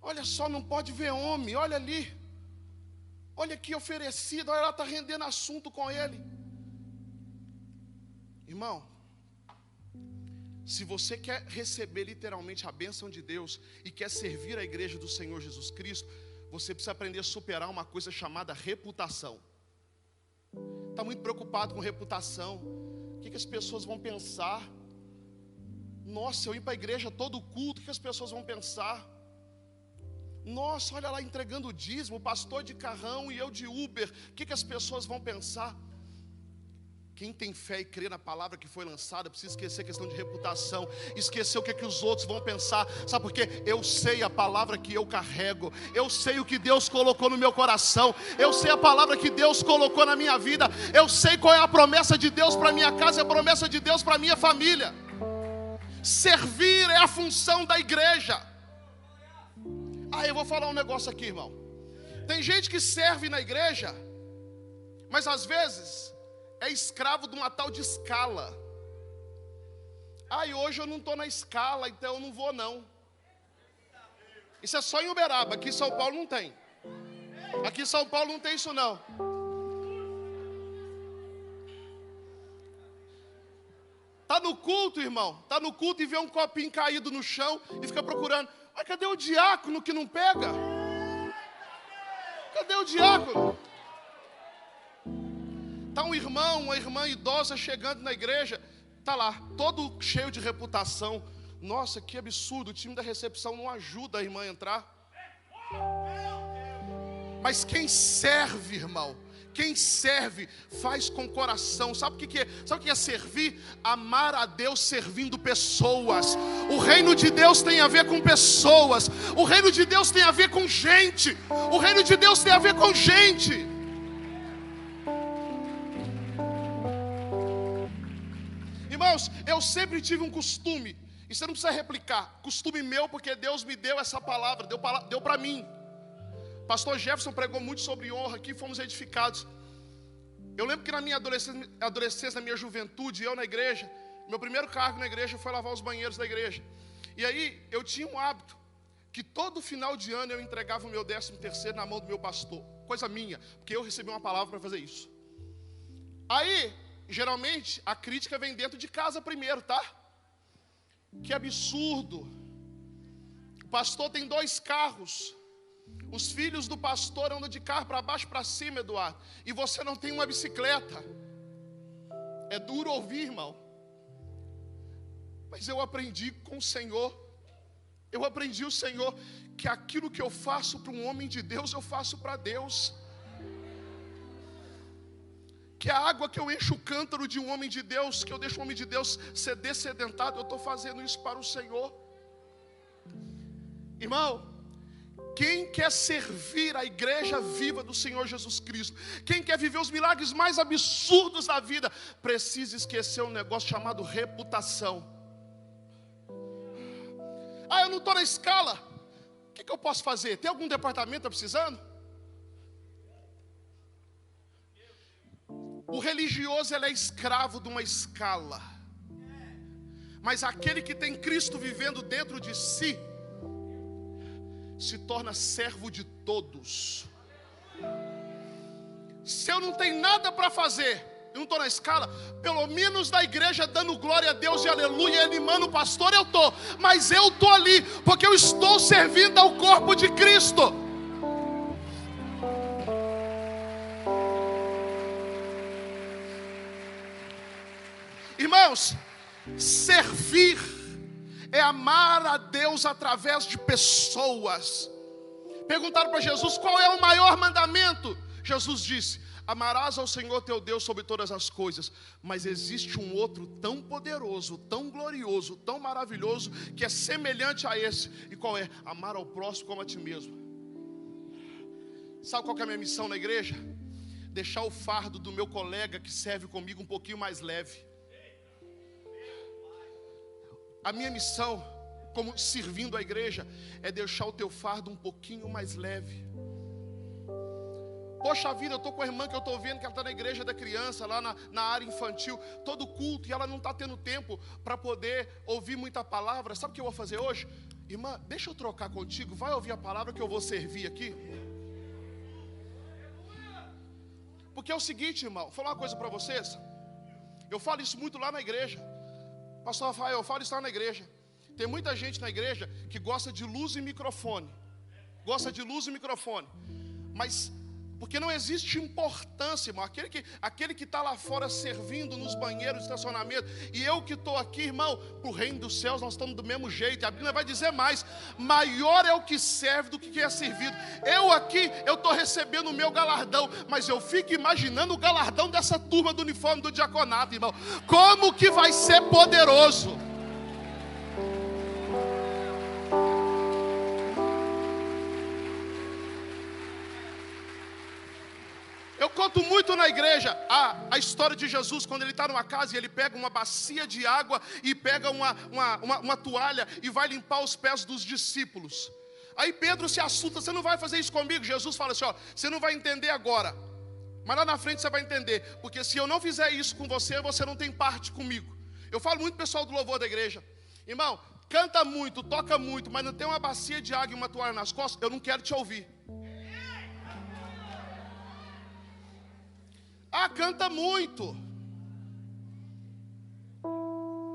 Olha só, não pode ver homem, olha ali. Olha aqui oferecida, olha, ela está rendendo assunto com ele. Irmão, se você quer receber literalmente a bênção de Deus e quer servir a igreja do Senhor Jesus Cristo, você precisa aprender a superar uma coisa chamada reputação. Está muito preocupado com reputação. O que as pessoas vão pensar? Nossa, eu ir para a igreja todo culto, o que as pessoas vão pensar? Nossa, olha lá entregando o dízimo, o pastor de carrão e eu de Uber, o que as pessoas vão pensar? Quem tem fé e crê na palavra que foi lançada precisa esquecer a questão de reputação, esquecer o que os outros vão pensar. Sabe por quê? Eu sei a palavra que eu carrego, eu sei o que Deus colocou no meu coração, eu sei a palavra que Deus colocou na minha vida, eu sei qual é a promessa de Deus para minha casa, a promessa de Deus para minha família. Servir é a função da igreja. Eu vou falar um negócio aqui, irmão. Tem gente que serve na igreja, mas às vezes é escravo de uma tal de escala. Hoje eu não estou na escala, então eu não vou não. Isso é só em Uberaba, aqui em São Paulo não tem. Aqui em São Paulo não tem isso não. Tá no culto, irmão, tá no culto e vê um copinho caído no chão e fica procurando. Mas cadê o diácono que não pega? Cadê o diácono? Tá um irmão, uma irmã idosa chegando na igreja, tá lá, todo cheio de reputação. Nossa, que absurdo, o time da recepção não ajuda a irmã a entrar. Mas quem serve, irmão, quem serve faz com coração. Sabe o que é? Sabe o que é servir? Amar a Deus servindo pessoas. O reino de Deus tem a ver com pessoas. O reino de Deus tem a ver com gente. O reino de Deus tem a ver com gente. Irmãos, eu sempre tive um costume, e você não precisa replicar, costume meu, porque Deus me deu essa palavra, deu para mim. Pastor Jefferson pregou muito sobre honra aqui, fomos edificados. Eu lembro que na minha adolescência, na minha juventude, eu na igreja, meu primeiro cargo na igreja foi lavar os banheiros da igreja. E aí eu tinha um hábito, que todo final de ano eu entregava o meu 13º na mão do meu pastor. Coisa minha, porque eu recebi uma palavra para fazer isso. Aí, geralmente, a crítica vem dentro de casa primeiro, tá? Que absurdo. O pastor tem 2 carros. Os filhos do pastor andam de carro para baixo e para cima, Eduardo. E você não tem uma bicicleta. É duro ouvir, irmão. Mas eu aprendi com o Senhor. Eu aprendi o Senhor que aquilo que eu faço para um homem de Deus, eu faço para Deus. Que a água que eu encho o cântaro de um homem de Deus, que eu deixo o homem de Deus ser dessedentado, eu estou fazendo isso para o Senhor. Irmão, quem quer servir a igreja viva do Senhor Jesus Cristo, quem quer viver os milagres mais absurdos da vida, precisa esquecer um negócio chamado reputação. Eu não estou na escala, o que eu posso fazer? Tem algum departamento precisando? O religioso, ele é escravo de uma escala. Mas aquele que tem Cristo vivendo dentro de si, se torna servo de todos. Se eu não tenho nada para fazer, eu não estou na escala, pelo menos na igreja dando glória a Deus e aleluia, animando o pastor, eu estou. Mas eu estou ali, porque eu estou servindo ao corpo de Cristo. Irmãos, servir é amar a Deus através de pessoas. Perguntaram para Jesus qual é o maior mandamento. Jesus disse: amarás ao Senhor teu Deus sobre todas as coisas. Mas existe um outro tão poderoso, tão glorioso, tão maravilhoso, que é semelhante a esse. E qual é? Amar ao próximo como a ti mesmo. Sabe qual que é a minha missão na igreja? Deixar o fardo do meu colega que serve comigo um pouquinho mais leve. A minha missão, como servindo a igreja, é deixar o teu fardo um pouquinho mais leve. Poxa vida, eu estou com a irmã que eu estou vendo que ela está na igreja da criança, lá na área infantil, todo culto, e ela não está tendo tempo para poder ouvir muita palavra. Sabe o que eu vou fazer hoje? Irmã, deixa eu trocar contigo, vai ouvir a palavra que eu vou servir aqui. Porque é o seguinte, irmão, vou falar uma coisa para vocês. Eu falo isso muito lá na igreja. Pastor Rafael, eu falo isso lá na igreja. Tem muita gente na igreja que gosta de luz e microfone. Gosta de luz e microfone. Mas, porque não existe importância, irmão. Aquele que está lá fora servindo nos banheiros de estacionamento, e eu que estou aqui, irmão, para o reino dos céus nós estamos do mesmo jeito. A Bíblia vai dizer mais: maior é o que serve do que é servido. Eu aqui, eu estou recebendo o meu galardão, mas eu fico imaginando o galardão dessa turma do uniforme do diaconato, irmão. Como que vai ser poderoso! Eu conto muito na igreja a história de Jesus, quando ele está numa casa e ele pega uma bacia de água e pega uma toalha e vai limpar os pés dos discípulos. Aí Pedro se assusta: você não vai fazer isso comigo? Jesus fala assim: ó, você não vai entender agora, Mas lá na frente você vai entender. Porque se eu não fizer isso com você, você não tem parte comigo. Eu falo muito pro pessoal do louvor da igreja. Irmão, canta muito, toca muito, mas não tem uma bacia de água e uma toalha nas costas, eu não quero te ouvir. Ah, canta muito.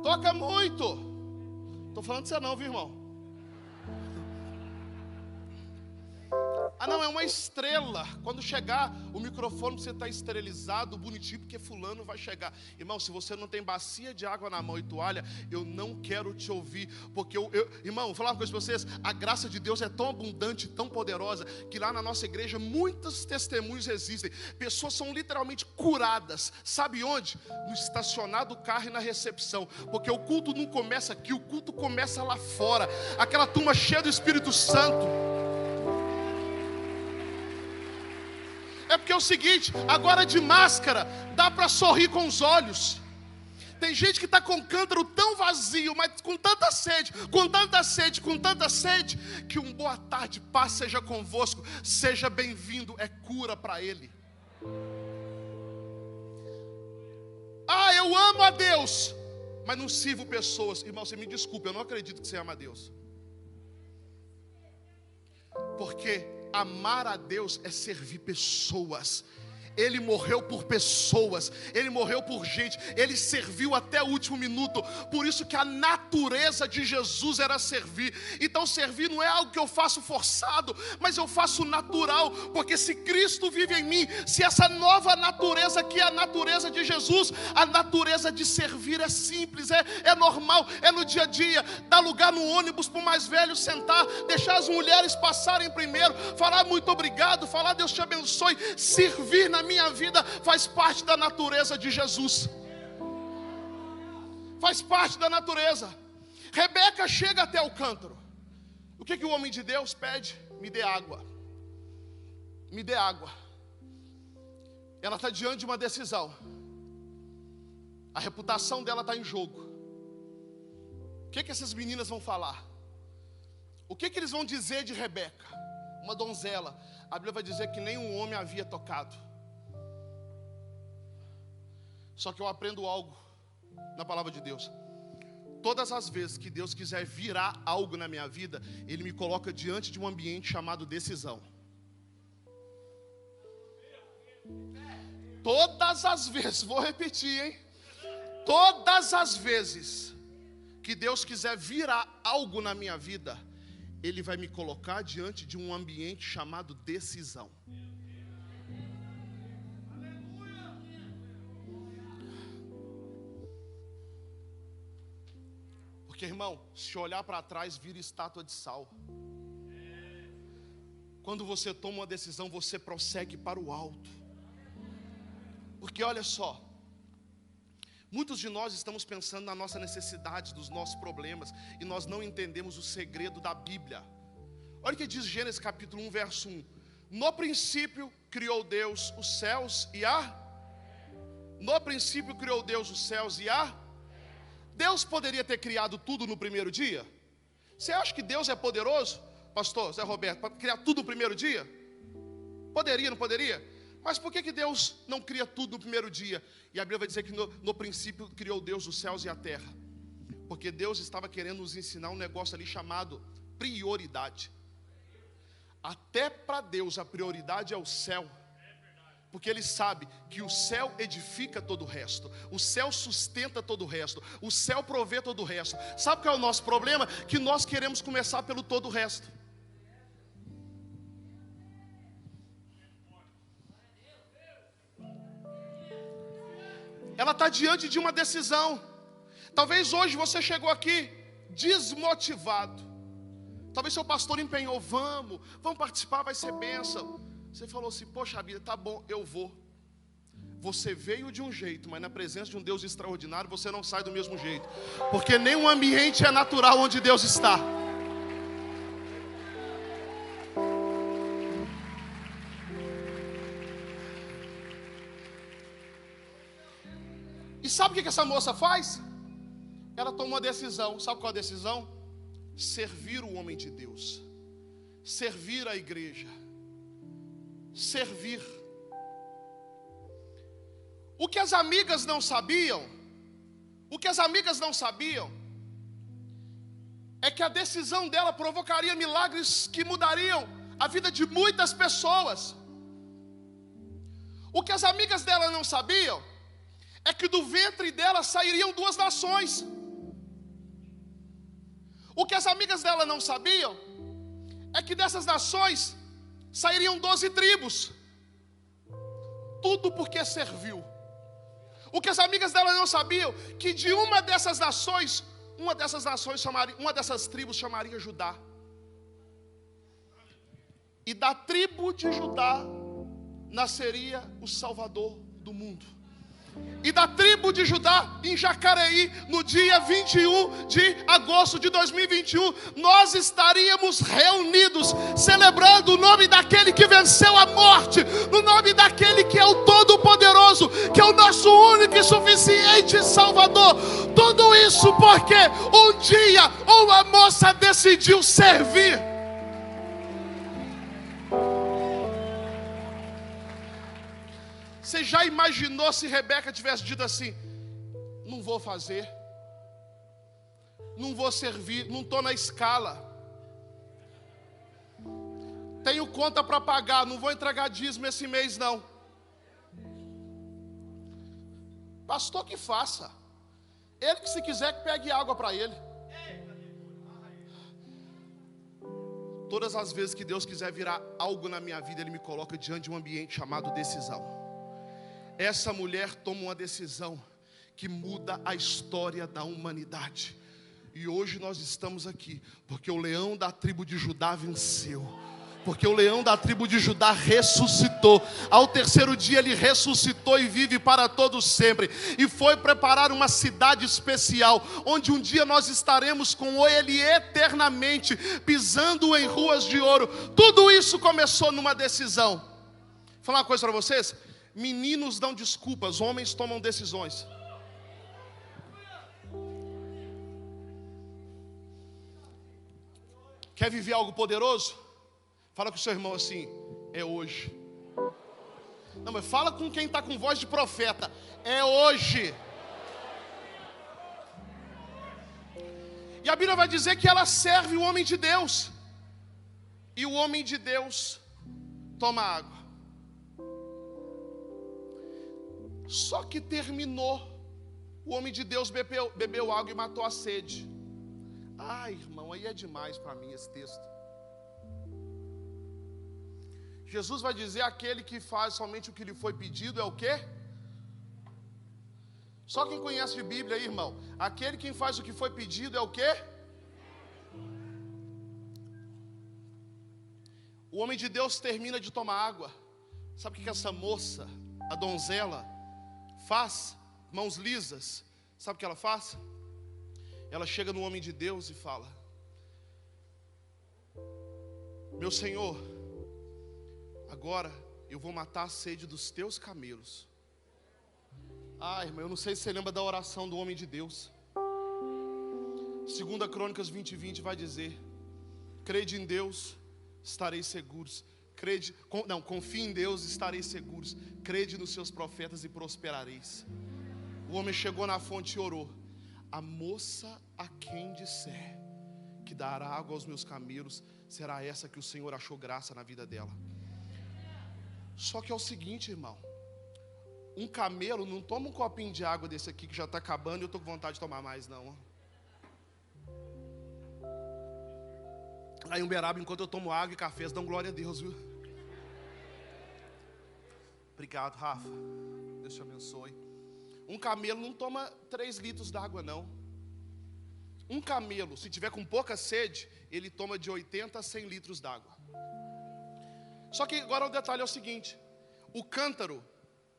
Toca muito. Estou falando de você não, viu, irmão? Ah, não, é uma estrela. Quando chegar, o microfone você está esterilizado, bonitinho, porque fulano vai chegar. Irmão, se você não tem bacia de água na mão e toalha, eu não quero te ouvir. Porque, irmão, vou falar uma coisa para vocês. A graça de Deus é tão abundante, tão poderosa, que lá na nossa igreja muitos testemunhos existem. Pessoas são literalmente curadas. Sabe onde? No estacionar do carro e na recepção. Porque o culto não começa aqui, o culto começa lá fora. Aquela turma cheia do Espírito Santo. É porque é o seguinte, agora de máscara, dá para sorrir com os olhos. Tem gente que está com o cântaro tão vazio, mas com tanta sede, com tanta sede, com tanta sede, que um boa tarde, paz seja convosco, seja bem-vindo, é cura para ele. Ah, eu amo a Deus, mas não sirvo pessoas. Irmão, você me desculpe, eu não acredito que você ama a Deus. Porque amar a Deus é servir pessoas. Ele morreu por pessoas, Ele morreu por gente, Ele serviu até o último minuto. Por isso que a natureza de Jesus era servir. Então servir não é algo que eu faço forçado, mas eu faço natural. Porque se Cristo vive em mim, se essa nova natureza que é a natureza de Jesus, a natureza de servir é simples, é normal, é no dia a dia. Dar lugar no ônibus para o mais velho sentar, deixar as mulheres passarem primeiro, falar muito obrigado, falar Deus te abençoe. Servir na minha vida faz parte da natureza de Jesus. Faz parte da natureza. Rebeca chega até o cântaro. O que o homem de Deus pede? Me dê água. Me dê água. Ela está diante de uma decisão. A reputação dela está em jogo. O que essas meninas vão falar? O que eles vão dizer de Rebeca? Uma donzela. A Bíblia vai dizer que nenhum homem havia tocado. Só que eu aprendo algo na palavra de Deus. Todas as vezes que Deus quiser virar algo na minha vida, Ele me coloca diante de um ambiente chamado decisão. Todas as vezes, vou repetir, hein? Todas as vezes que Deus quiser virar algo na minha vida, Ele vai me colocar diante de um ambiente chamado decisão. Porque, irmão, se olhar para trás, vira estátua de sal. Quando você toma uma decisão, você prossegue para o alto. Porque olha só, muitos de nós estamos pensando na nossa necessidade, dos nossos problemas, e nós não entendemos o segredo da Bíblia. Olha o que diz Gênesis capítulo 1, verso 1. No princípio criou Deus os céus e a... No princípio criou Deus os céus e a... Deus poderia ter criado tudo no primeiro dia? Você acha que Deus é poderoso, pastor Zé Roberto, para criar tudo no primeiro dia? Poderia, não poderia? Mas por que Deus não cria tudo no primeiro dia? E a Bíblia vai dizer que no princípio criou Deus os céus e a terra. Porque Deus estava querendo nos ensinar um negócio ali chamado prioridade. Até para Deus a prioridade é o céu. Porque Ele sabe que o céu edifica todo o resto. O céu sustenta todo o resto. O céu provê todo o resto. Sabe qual é o nosso problema? Que nós queremos começar pelo todo o resto. Ela está diante de uma decisão. Talvez hoje você chegou aqui desmotivado. Talvez seu pastor empenhou, vamos participar, vai ser bênção. Você falou assim, poxa vida, tá bom, eu vou. Você veio de um jeito, mas na presença de um Deus extraordinário, você não sai do mesmo jeito. Porque nenhum ambiente é natural onde Deus está. E sabe o que essa moça faz? Ela toma uma decisão. Sabe qual é a decisão? Servir o homem de Deus. Servir a igreja. Servir. O que as amigas não sabiam, é que a decisão dela provocaria milagres que mudariam a vida de muitas pessoas. O que as amigas dela não sabiam é que do ventre dela sairiam 2 nações. O que as amigas dela não sabiam é que dessas nações sairiam 12 tribos. Tudo porque serviu. O que as amigas dela não sabiam, que de uma dessas tribos chamaria Judá. E da tribo de Judá nasceria o Salvador do mundo. E da tribo de Judá, em Jacareí, no dia 21 de agosto de 2021, nós estaríamos reunidos, celebrando o nome daquele que venceu a morte, no nome daquele que é o Todo-Poderoso, que é o nosso único e suficiente Salvador. Tudo isso porque um dia uma moça decidiu servir. Você já imaginou se Rebeca tivesse dito assim: não vou fazer, não vou servir, não estou na escala, tenho conta para pagar, não vou entregar dízimo esse mês não. Pastor que faça, ele que se quiser que pegue água para ele. Todas as vezes que Deus quiser virar algo na minha vida, Ele me coloca diante de um ambiente chamado decisão. Essa mulher toma uma decisão que muda a história da humanidade. E hoje nós estamos aqui porque o leão da tribo de Judá venceu. Porque o leão da tribo de Judá ressuscitou. Ao terceiro dia ele ressuscitou e vive para todos sempre. E foi preparar uma cidade especial, onde um dia nós estaremos com ele eternamente, pisando em ruas de ouro. Tudo isso começou numa decisão. Vou falar uma coisa para vocês. Meninos dão desculpas, homens tomam decisões. Quer viver algo poderoso? Fala com o seu irmão assim: é hoje. Não, mas fala com quem está com voz de profeta: é hoje. E a Bíblia vai dizer que ela serve o homem de Deus. E o homem de Deus toma água. Só que terminou. O homem de Deus bebeu água e matou a sede. Ai, irmão, aí é demais para mim esse texto. Jesus vai dizer: aquele que faz somente o que lhe foi pedido é o quê? Só quem conhece de Bíblia aí, irmão. Aquele que faz o que foi pedido é o quê? O homem de Deus termina de tomar água. Sabe o que essa moça, a donzela, faz? Mãos lisas. Sabe o que ela faz? Ela chega no homem de Deus e fala: meu Senhor, agora eu vou matar a sede dos teus camelos. Ah, irmão, eu não sei se você lembra da oração do homem de Deus. 2 Crônicas 20:20 vai dizer: crede em Deus, estareis seguros. Confie em Deus, estareis seguros. Crede nos seus profetas e prosperareis. O homem chegou na fonte e orou: a moça a quem disser que dará água aos meus camelos, será essa que o Senhor achou graça na vida dela. Só que é o seguinte, irmão, um camelo não toma um copinho de água desse aqui que já está acabando e eu estou com vontade de tomar mais, não. Aí em Uberaba, enquanto eu tomo água e café, eles dão glória a Deus, viu? Obrigado, Rafa. Deus te abençoe. Um camelo não toma 3 litros d'água, não. Um camelo, se tiver com pouca sede, ele toma de 80 a 100 litros d'água. Só que agora o detalhe é o seguinte: o cântaro,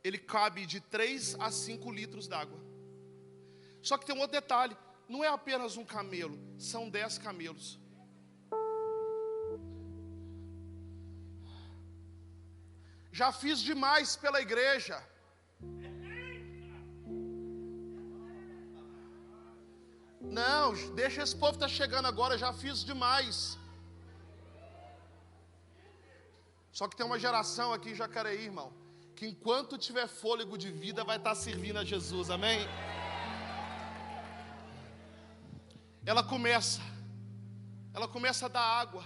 ele cabe de 3 a 5 litros d'água. Só que tem um outro detalhe: não é apenas um camelo, são 10 camelos. Já fiz demais pela igreja. Não, deixa esse povo estar chegando agora, já fiz demais. Só que tem uma geração aqui em Jacareí, irmão, que enquanto tiver fôlego de vida vai estar servindo a Jesus, amém? Ela começa a dar água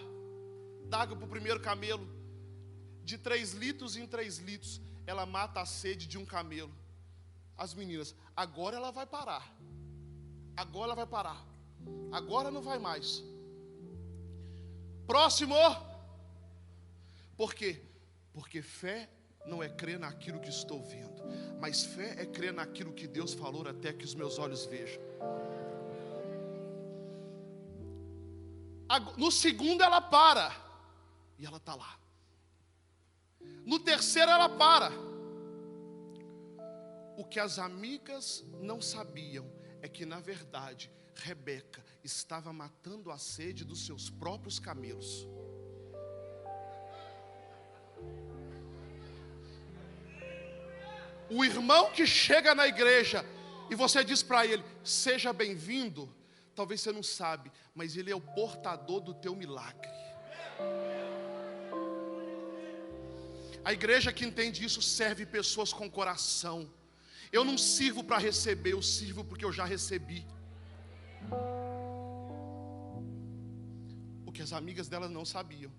para o primeiro camelo, de 3 litros em 3 litros, ela mata a sede de um camelo. As meninas, agora ela vai parar, agora não vai mais. Próximo. Por quê? Porque fé não é crer naquilo que estou vendo, mas fé é crer naquilo que Deus falou até que os meus olhos vejam. No segundo ela para, e ela está lá. No terceiro ela para. O que as amigas não sabiam é que, na verdade, Rebeca estava matando a sede dos seus próprios camelos. O irmão que chega na igreja e você diz para ele, seja bem-vindo, talvez você não sabe, mas ele é o portador do teu milagre. A igreja que entende isso serve pessoas com coração. Eu não sirvo para receber, eu sirvo porque eu já recebi. O que as amigas dela não sabiam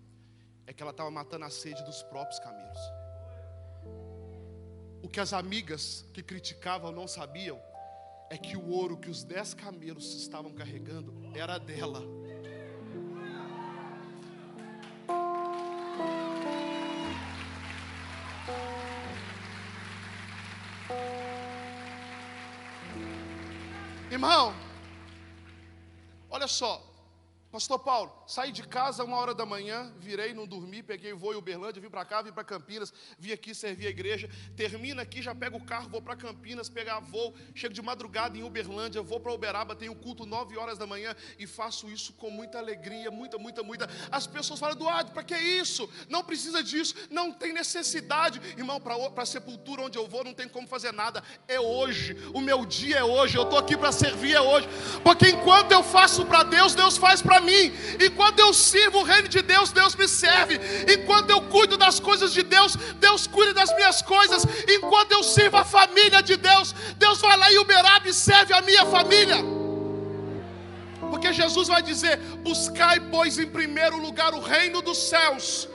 é que ela estava matando a sede dos próprios camelos. O que as amigas que criticavam não sabiam é que o ouro que os 10 camelos estavam carregando era dela. Irmão, olha só, pastor Paulo, saí de casa 1h da manhã, virei, não dormi, peguei voo em Uberlândia, vim para cá, vim para Campinas, vim aqui servir a igreja, termina aqui, já pego o carro, vou para Campinas, pegar voo, chego de madrugada em Uberlândia, vou para Uberaba, tenho culto 9h da manhã e faço isso com muita alegria, muita. As pessoas falam, Eduardo, para que isso? Não precisa disso, não tem necessidade. Irmão, para a sepultura onde eu vou não tem como fazer nada, é hoje, o meu dia é hoje, eu estou aqui para servir, é hoje, porque enquanto eu faço para Deus, Deus faz para mim. Enquanto eu sirvo o reino de Deus, Deus me serve. Enquanto eu cuido das coisas de Deus, Deus cuida das minhas coisas. Enquanto eu sirvo a família de Deus, Deus vai lá em Uberaba e serve a minha família. Porque Jesus vai dizer, buscai pois em primeiro lugar o reino dos céus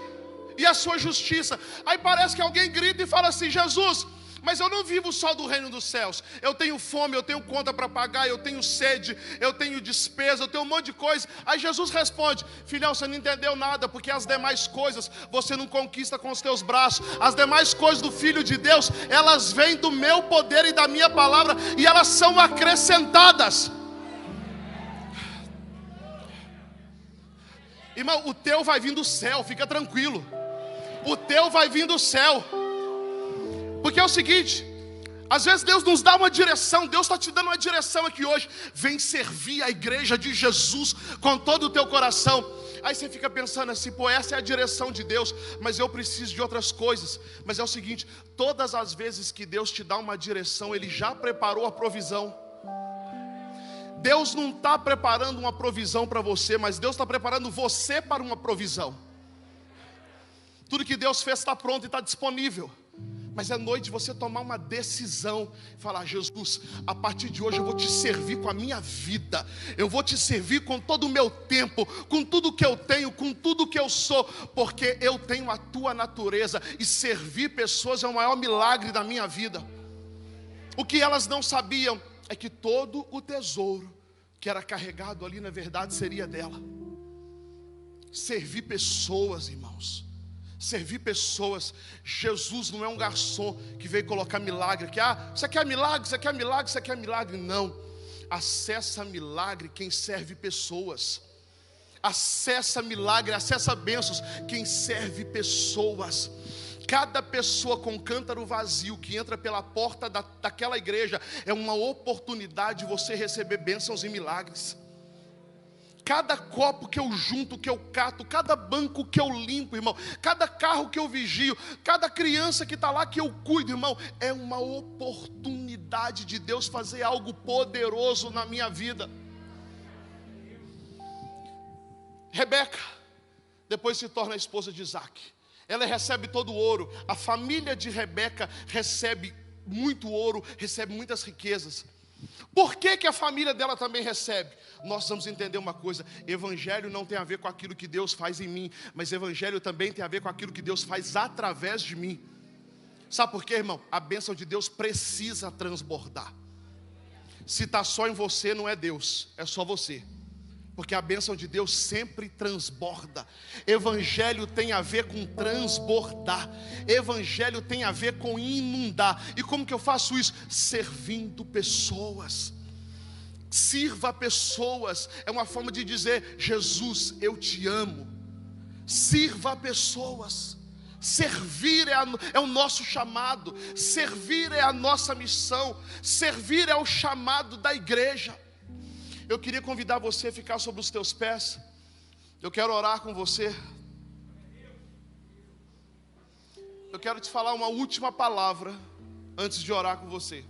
e a sua justiça. Aí parece que alguém grita e fala assim, Jesus, mas eu não vivo só do reino dos céus. Eu tenho fome, eu tenho conta para pagar, eu tenho sede, eu tenho despesa, eu tenho um monte de coisa. Aí Jesus responde, filhão, você não entendeu nada, porque as demais coisas você não conquista com os teus braços. As demais coisas do Filho de Deus, elas vêm do meu poder e da minha palavra, e elas são acrescentadas. Irmão, o teu vai vir do céu, fica tranquilo. O teu vai vir do céu. Porque é o seguinte, às vezes Deus nos dá uma direção, Deus está te dando uma direção aqui hoje, vem servir a igreja de Jesus com todo o teu coração. Aí você fica pensando assim, pô, essa é a direção de Deus, mas eu preciso de outras coisas. Mas é o seguinte, todas as vezes que Deus te dá uma direção, Ele já preparou a provisão. Deus não está preparando uma provisão para você, mas Deus está preparando você para uma provisão. Tudo que Deus fez está pronto e está disponível. Mas é noite de você tomar uma decisão, falar, Jesus, a partir de hoje eu vou te servir com a minha vida, eu vou te servir com todo o meu tempo, com tudo que eu tenho, com tudo que eu sou, porque eu tenho a tua natureza, e servir pessoas é o maior milagre da minha vida. O que elas não sabiam é que todo o tesouro que era carregado ali, na verdade, seria dela. Servir pessoas, irmãos. Servir pessoas. Jesus não é um garçom que veio colocar milagre aqui. Você quer milagre, você quer milagre, você quer milagre. Não. Acessa milagre quem serve pessoas. Acessa milagre, acessa bênçãos quem serve pessoas. Cada pessoa com cântaro vazio que entra pela porta daquela igreja é uma oportunidade de você receber bênçãos e milagres. Cada copo que eu junto, que eu cato, cada banco que eu limpo, irmão, cada carro que eu vigio, cada criança que está lá que eu cuido, irmão, é uma oportunidade de Deus fazer algo poderoso na minha vida. Rebeca depois se torna a esposa de Isaac. ela recebe todo o ouro. A família de Rebeca recebe muito ouro, recebe muitas riquezas. Por que a família dela também recebe? Nós vamos entender uma coisa: evangelho não tem a ver com aquilo que Deus faz em mim, mas evangelho também tem a ver com aquilo que Deus faz através de mim. Sabe por quê, irmão? A bênção de Deus precisa transbordar. Se está só em você, não é Deus, é só você. Porque a bênção de Deus sempre transborda. Evangelho tem a ver com transbordar. Evangelho tem a ver com inundar. E como que eu faço isso? Servindo pessoas. Sirva pessoas. É uma forma de dizer: Jesus, eu te amo. Sirva pessoas. Servir é o nosso chamado. Servir é a nossa missão. Servir é o chamado da igreja. Eu queria convidar você a ficar sobre os teus pés. Eu quero orar com você. Eu quero te falar uma última palavra antes de orar com você.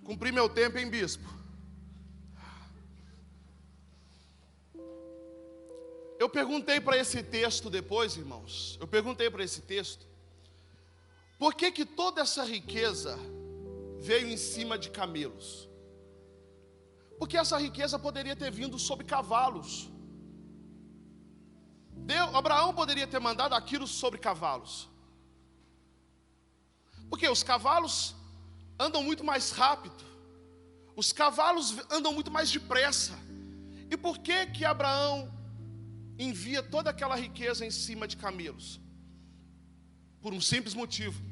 Cumpri meu tempo, hein, bispo? Eu perguntei para esse texto depois, irmãos. Eu perguntei para esse texto: por que toda essa riqueza veio em cima de camelos? Porque essa riqueza poderia ter vindo sobre cavalos. Abraão poderia ter mandado aquilo sobre cavalos. Porque os cavalos andam muito mais rápido. Os cavalos andam muito mais depressa. E por que Abraão envia toda aquela riqueza em cima de camelos? Por um simples motivo.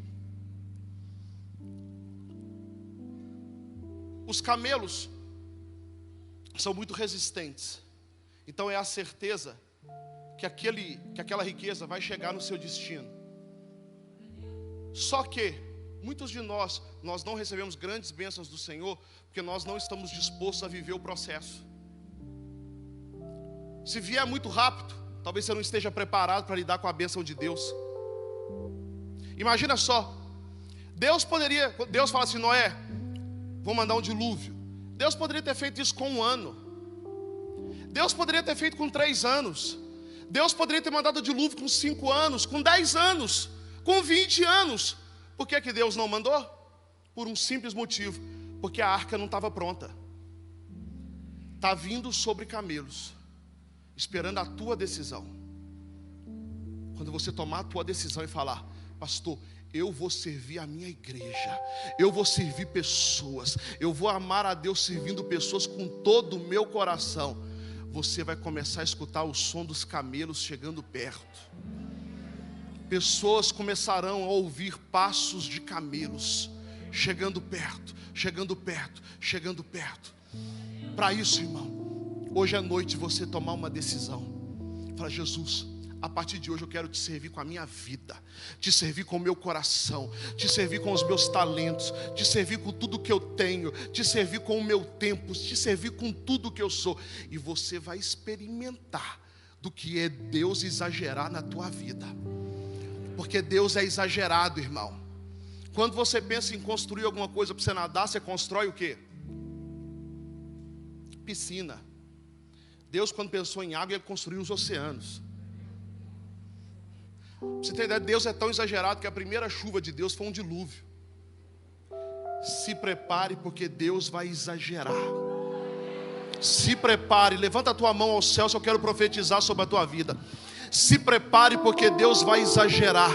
Os camelos são muito resistentes. Então é a certeza que aquela riqueza vai chegar no seu destino. Só que muitos de nós não recebemos grandes bênçãos do Senhor porque nós não estamos dispostos a viver o processo. Se vier muito rápido, talvez você não esteja preparado para lidar com a bênção de Deus. Imagina só, Deus fala assim: Noé, vou mandar um dilúvio. Deus poderia ter feito isso com 1 ano. Deus poderia ter feito com 3 anos. Deus poderia ter mandado o dilúvio com 5 anos, com 10 anos, com 20 anos. Por que Deus não mandou? Por um simples motivo: porque a arca não estava pronta. Está vindo sobre camelos, esperando a tua decisão. Quando você tomar a tua decisão e falar: pastor, eu vou servir a minha igreja, eu vou servir pessoas, eu vou amar a Deus servindo pessoas com todo o meu coração, você vai começar a escutar o som dos camelos chegando perto. Pessoas começarão a ouvir passos de camelos chegando perto, chegando perto, chegando perto. Para isso, irmão, hoje à noite você tomar uma decisão. Fala: Jesus, a partir de hoje eu quero te servir com a minha vida, te servir com o meu coração, te servir com os meus talentos, te servir com tudo que eu tenho, te servir com o meu tempo, te servir com tudo que eu sou. E você vai experimentar do que é Deus exagerar na tua vida. Porque Deus é exagerado, irmão. Quando você pensa em construir alguma coisa para você nadar, você constrói o quê? Piscina. Deus, quando pensou em água, Ele construiu os oceanos. Pra você ter ideia, Deus é tão exagerado que a primeira chuva de Deus foi um dilúvio. Se prepare, porque Deus vai exagerar. Se prepare, levanta a tua mão ao céu se eu quero profetizar sobre a tua vida. Se prepare, porque Deus vai exagerar.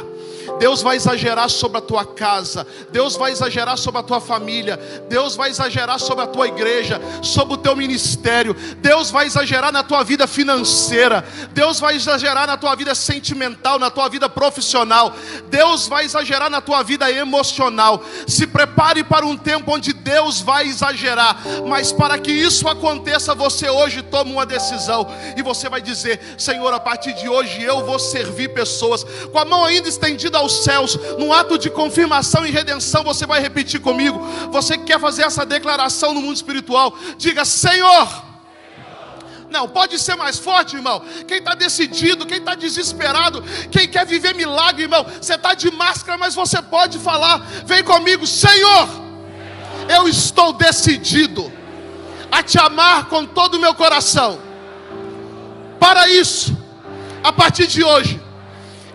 Deus vai exagerar sobre a tua casa. Deus vai exagerar sobre a tua família. Deus vai exagerar sobre a tua igreja, sobre o teu ministério. Deus vai exagerar na tua vida financeira. Deus vai exagerar na tua vida sentimental, na tua vida profissional. Deus vai exagerar na tua vida emocional. Se prepare para um tempo onde Deus vai exagerar. Mas para que isso aconteça, você hoje toma uma decisão. E você vai dizer: Senhor, a partir de hoje eu vou servir pessoas. Com a mão ainda estendida aos céus, num ato de confirmação e redenção, você vai repetir comigo. Você que quer fazer essa declaração no mundo espiritual, diga: Senhor. Não, pode ser mais forte, irmão. Quem está decidido, quem está desesperado, quem quer viver milagre, irmão, você está de máscara, mas você pode falar. Vem comigo: Senhor, eu estou decidido a te amar com todo o meu coração. para isso, a partir de hoje,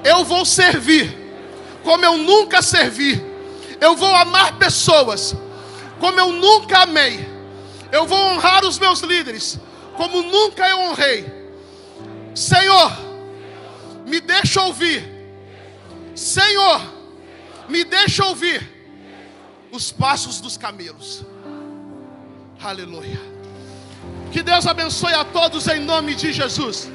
eu vou servir como eu nunca servi. Eu vou amar pessoas como eu nunca amei. Eu vou honrar os meus líderes como nunca eu honrei. Senhor, me deixa ouvir. Senhor, me deixa ouvir os passos dos camelos. Aleluia. Que Deus abençoe a todos em nome de Jesus.